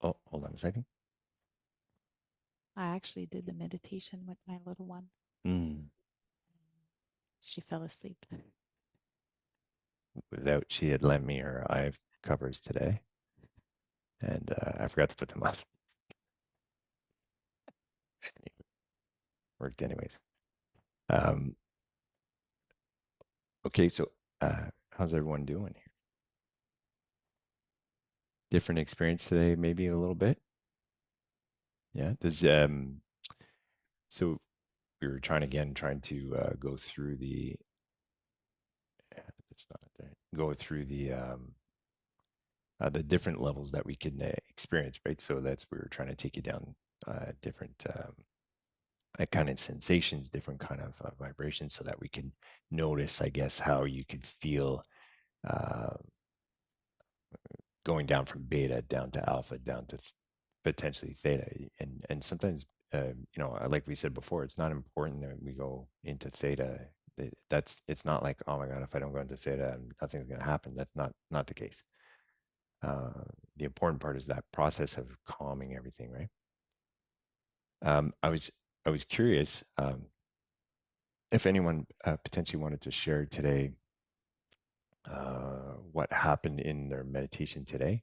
Oh, hold on a second. I actually did the meditation with my little one. Mm. She fell asleep. Without, she had lent me her eye covers today, and I forgot to put them on. Worked anyways. Okay, so how's everyone doing here? Different experience today, maybe a little bit. Yeah. So we were trying to go through the it's not there. Go through the different levels that we can experience, right? So that's we were trying to take you down different kind of sensations, different kind of vibrations, so that we can notice, I guess, how you could feel uh, going down from beta down to alpha down to potentially theta. And sometimes like we said before, it's not important that we go into theta. It's not like, oh my god, if I don't go into theta, nothing's going to happen. That's not the case. The important part is that process of calming everything, right? I was curious if anyone potentially wanted to share today what happened in their meditation today.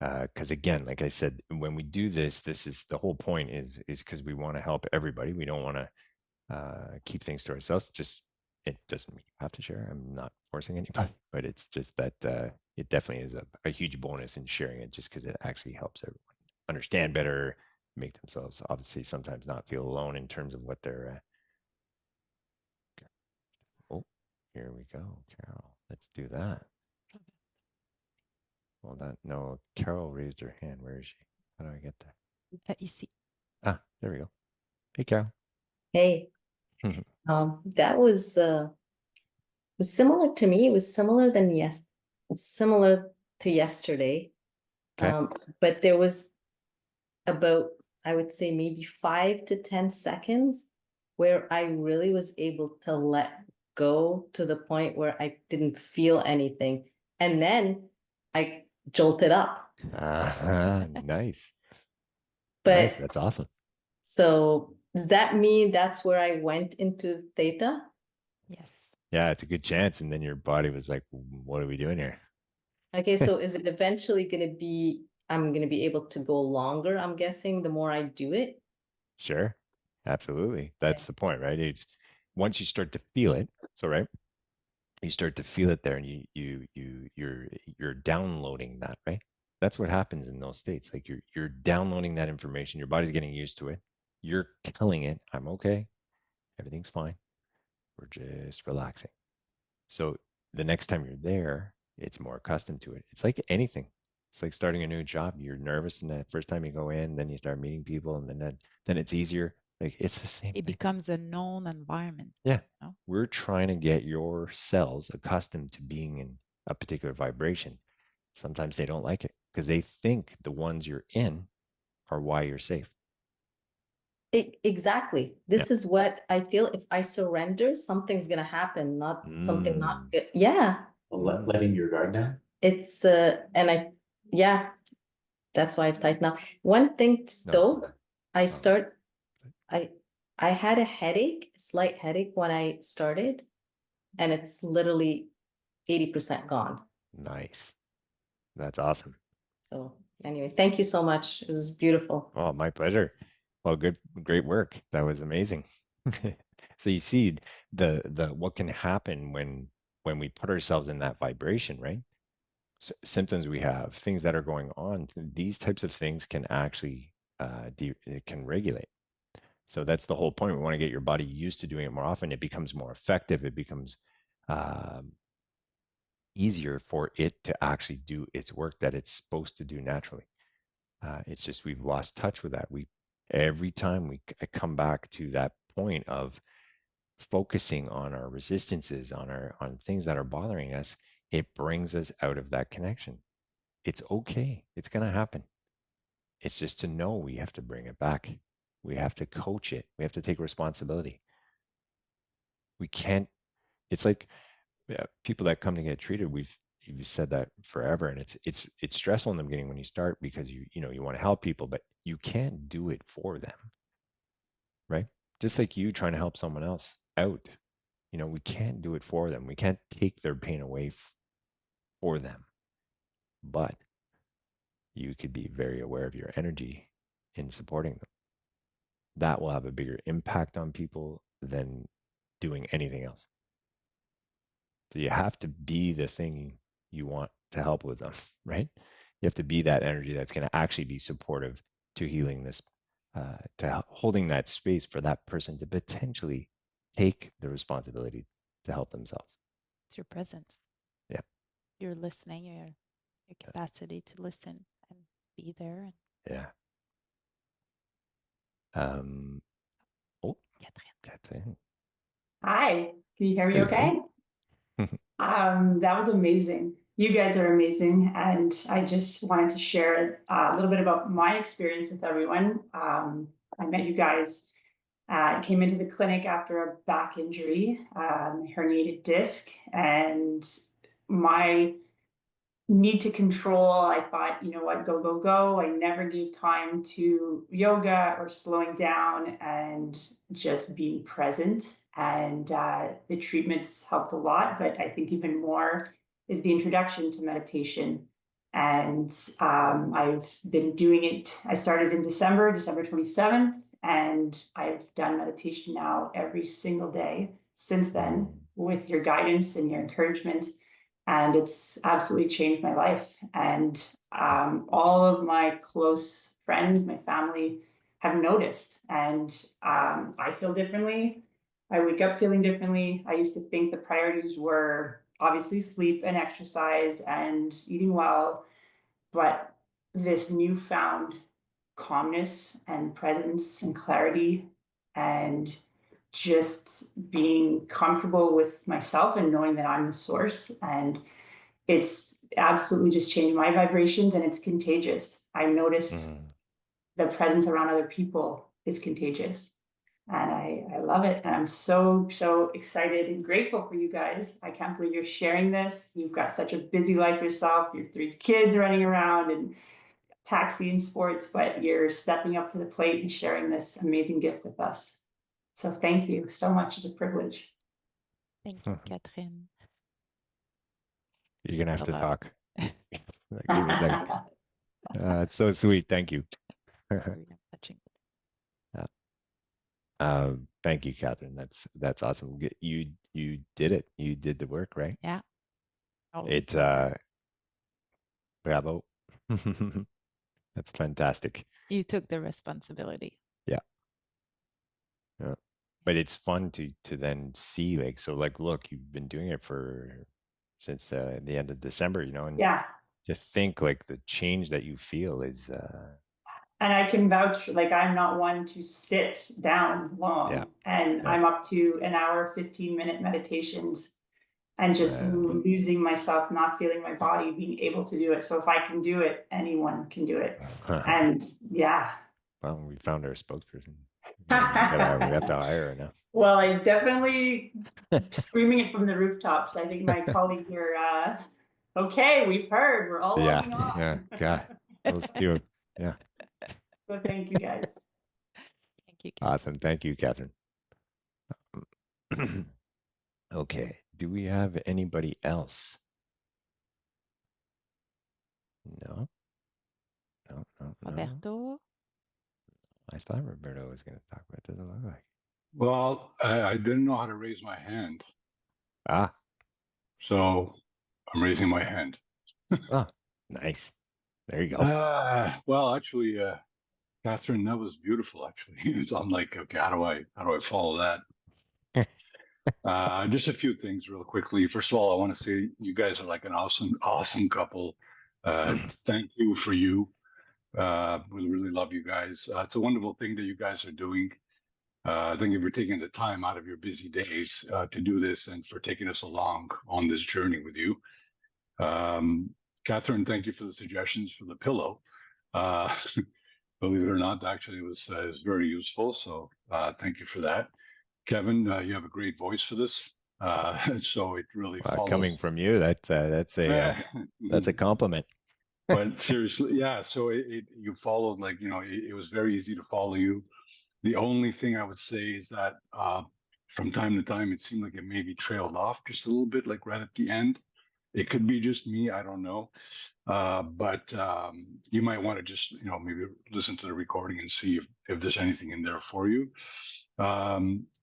Because again, like I said, when we do this, this is the whole point is because we want to help everybody. We don't want to keep things to ourselves. Just it doesn't mean you have to share. I'm not forcing anybody, but it's just that it definitely is a huge bonus in sharing it, just because it actually helps everyone understand better, make themselves obviously sometimes not feel alone in terms of what they're. Oh, here we go, Carol. Let's do that. Well, no, Carol raised her hand. Where is she? How do I get there? Ici. Ah, there we go. Hey, Carol. Hey, that was similar to me. It was similar to yesterday. Okay. But there was about, I would say, maybe 5 to 10 seconds where I really was able to let go to the point where I didn't feel anything. And then I jolted up. Nice. Nice. But That's awesome. so does that mean that's where I went into theta? Yes. Yeah, it's a good chance. And then your body was like, what are we doing here? Okay, so is it eventually going to be, I'm going to be able to go longer, I'm guessing, the more I do it? Sure. Absolutely. That's the point, right? It's once you start to feel it, so right, you start to feel it there, and you're downloading that, right? That's what happens in those states. Like you're downloading that information, your body's getting used to it. You're telling it, I'm okay, everything's fine. We're just relaxing. So the next time you're there, it's more accustomed to it. It's like anything. It's like starting a new job. You're nervous, and the first time you go in, then you start meeting people, and then it's easier. Like it's the same It thing. becomes a known environment. Yeah. You know? We're trying to get your cells accustomed to being in a particular vibration. Sometimes they don't like it because they think the ones you're in are why you're safe. Exactly. Yeah. This is what I feel. If I surrender, something's going to happen, not something not Mm. good. Yeah. Letting your guard down. It's, yeah, that's why I fight now. One thing No, though, I it's not. I had a headache, slight headache when I started, and it's literally 80% gone. Nice. That's awesome. So anyway, thank you so much. It was beautiful. Oh, my pleasure. Well, great work. That was amazing. So you see the what can happen when we put ourselves in that vibration, right? Symptoms we have, things that are going on, these types of things can actually it can regulate. So that's the whole point. We want to get your body used to doing it more often. It becomes more effective. It becomes easier for it to actually do its work that it's supposed to do naturally. It's just we've lost touch with that. Every time I come back to that point of focusing on our resistances, on things that are bothering us, it brings us out of that connection. It's okay. It's going to happen. It's just to know we have to bring it back. We have to coach it. We have to take responsibility. We can't, it's like people that come to get treated, you've said that forever, and it's stressful in the beginning when you start because you want to help people, but you can't do it for them, right? Just like you trying to help someone else out, we can't do it for them. We can't take their pain away for them, but you could be very aware of your energy in supporting them. That will have a bigger impact on people than doing anything else. So you have to be the thing you want to help with them, right? You have to be that energy that's going to actually be supportive to healing this, to holding that space for that person to potentially take the responsibility to help themselves. It's your presence. Yeah. Your listening, your capacity to listen and be there. Yeah. Catherine. Hi, can you hear me Hello. okay? That was amazing. You guys are amazing. And I just wanted to share a little bit about my experience with everyone. I met you guys, came into the clinic after a back injury, herniated disc, and my need to control. I thought, you know what, go, go, go. I never gave time to yoga or slowing down and just being present. And the treatments helped a lot, but I think even more is the introduction to meditation. And I've been doing it. I started in December 27th, and I've done meditation now every single day since then with your guidance and your encouragement. And it's absolutely changed my life. And all of my close friends, my family have noticed. And I feel differently. I wake up feeling differently. I used to think the priorities were obviously sleep and exercise and eating well. But this newfound calmness and presence and clarity and just being comfortable with myself and knowing that I'm the source. And it's absolutely just changed my vibrations, and it's contagious. I notice the presence around other people is contagious. And I love it. And I'm so, so excited and grateful for you guys. I can't believe you're sharing this. You've got such a busy life yourself. Your 3 kids running around and taxi and sports, but you're stepping up to the plate and sharing this amazing gift with us. So thank you so much. It's a privilege. Thank you, Catherine. You're going to have to Hello. talk. Give me a second. It's so sweet. Thank you. Thank you, Catherine. That's awesome. You did it. You did the work, right? Yeah. It's bravo. That's fantastic. You took the responsibility. Yeah. But it's fun to then see, like, so, like, look, you've been doing it since the end of December, and Yeah. to think like the change that you feel is And I can vouch, like, I'm not one to sit down long. Yeah. And I'm up to an hour, 15-minute meditations and just losing myself, not feeling my body, being able to do it. So if I can do it, anyone can do it. And yeah. Well, we found our spokesperson. We have to hire her now. Well, I definitely screaming it from the rooftops. I think my colleagues are okay. We've heard. We're all logging on. Yeah. God, those two. Yeah. So thank you, guys. Thank you, Catherine. Awesome. Thank you, Catherine. Okay. Do we have anybody else? No. Roberto? I thought Roberto was going to talk, but it doesn't look like. Well, I didn't know how to raise my hand, so I'm raising my hand. Oh, nice. There you go. Well, actually, Catherine, that was beautiful. Actually, so I'm like, okay, how do I follow that? Just a few things real quickly. First of all, I want to say you guys are like an awesome couple. Thank you for you. We really love you guys. It's a wonderful thing that you guys are doing. Thank you for taking the time out of your busy days to do this and for taking us along on this journey with you. Catherine, thank you for the suggestions for the pillow. believe it or not, actually, it was very useful. So thank you for that. Kevin, you have a great voice for this. So it really follows. Coming from you, that's a compliment. But seriously, yeah. So you followed, like, it was very easy to follow you. The only thing I would say is that from time to time, it seemed like it maybe trailed off just a little bit, like right at the end. It could be just me, I don't know. But you might want to just, maybe listen to the recording and see if there's anything in there for you.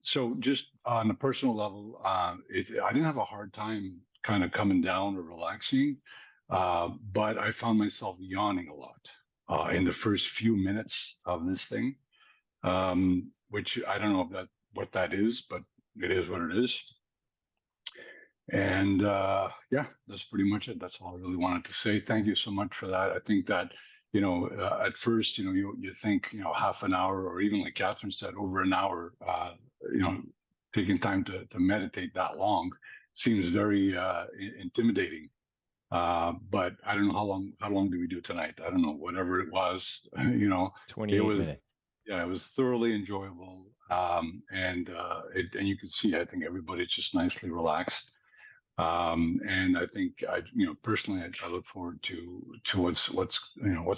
So just on a personal level, I didn't have a hard time kind of coming down or relaxing, but I found myself yawning a lot in the first few minutes of this thing, which I don't know what that is, but it is what it is. And yeah, that's pretty much it. That's all I really wanted to say. Thank you so much for that. I think that, at first, you think, half an hour, or even like Catherine said, over an hour, taking time to meditate that long seems very intimidating. But I don't know how long do we do tonight? I don't know, whatever it was, 28 minutes. Yeah, it was thoroughly enjoyable. And you can see, I think everybody's just nicely relaxed. And I think personally, I look forward to what's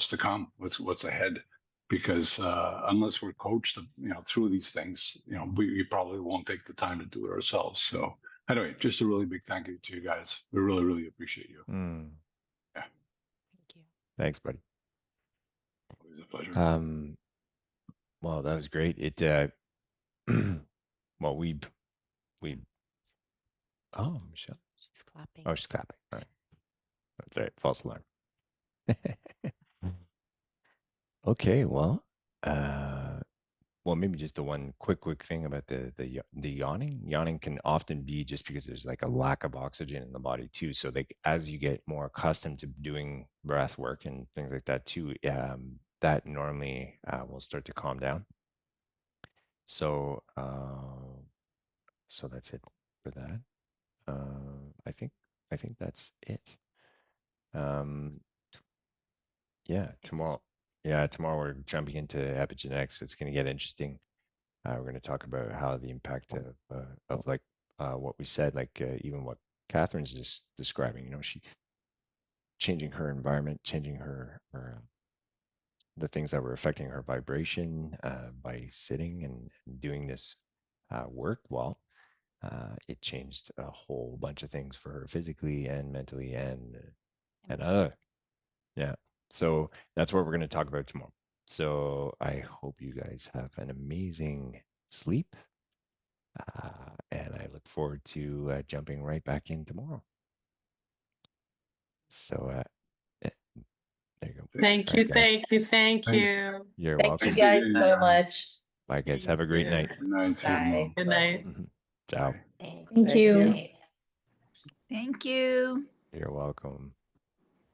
to come, what's ahead, because unless we're coached, through these things, we probably won't take the time to do it ourselves. So anyway, just a really big thank you to you guys. We really, really appreciate you. Yeah. Thank you. Thanks, buddy. Always a pleasure. Well, that was great. It well, we oh, Michelle. She's clapping. Oh, she's clapping. All right. That's right. False alarm. Okay, well, maybe just the one quick thing about the yawning. Yawning can often be just because there's like a lack of oxygen in the body too. So like as you get more accustomed to doing breath work and things like that too, that normally will start to calm down. So so that's it for that. I think that's it. Yeah, tomorrow we're jumping into epigenetics, so it's going to get interesting. We're going to talk about how the impact of like what we said, like even what Catherine's just describing. She changing her environment, changing her the things that were affecting her vibration by sitting and doing this work. Well, it changed a whole bunch of things for her physically and mentally and other. Yeah. So that's what we're going to talk about tomorrow. So I hope you guys have an amazing sleep. And I look forward to jumping right back in tomorrow. So there you go. Thank you, thank you. You're Thank welcome. you guys so much. Bye, guys. Have a great night. Good night. Bye. Good night. Ciao. Thank you. Thank you. You're welcome.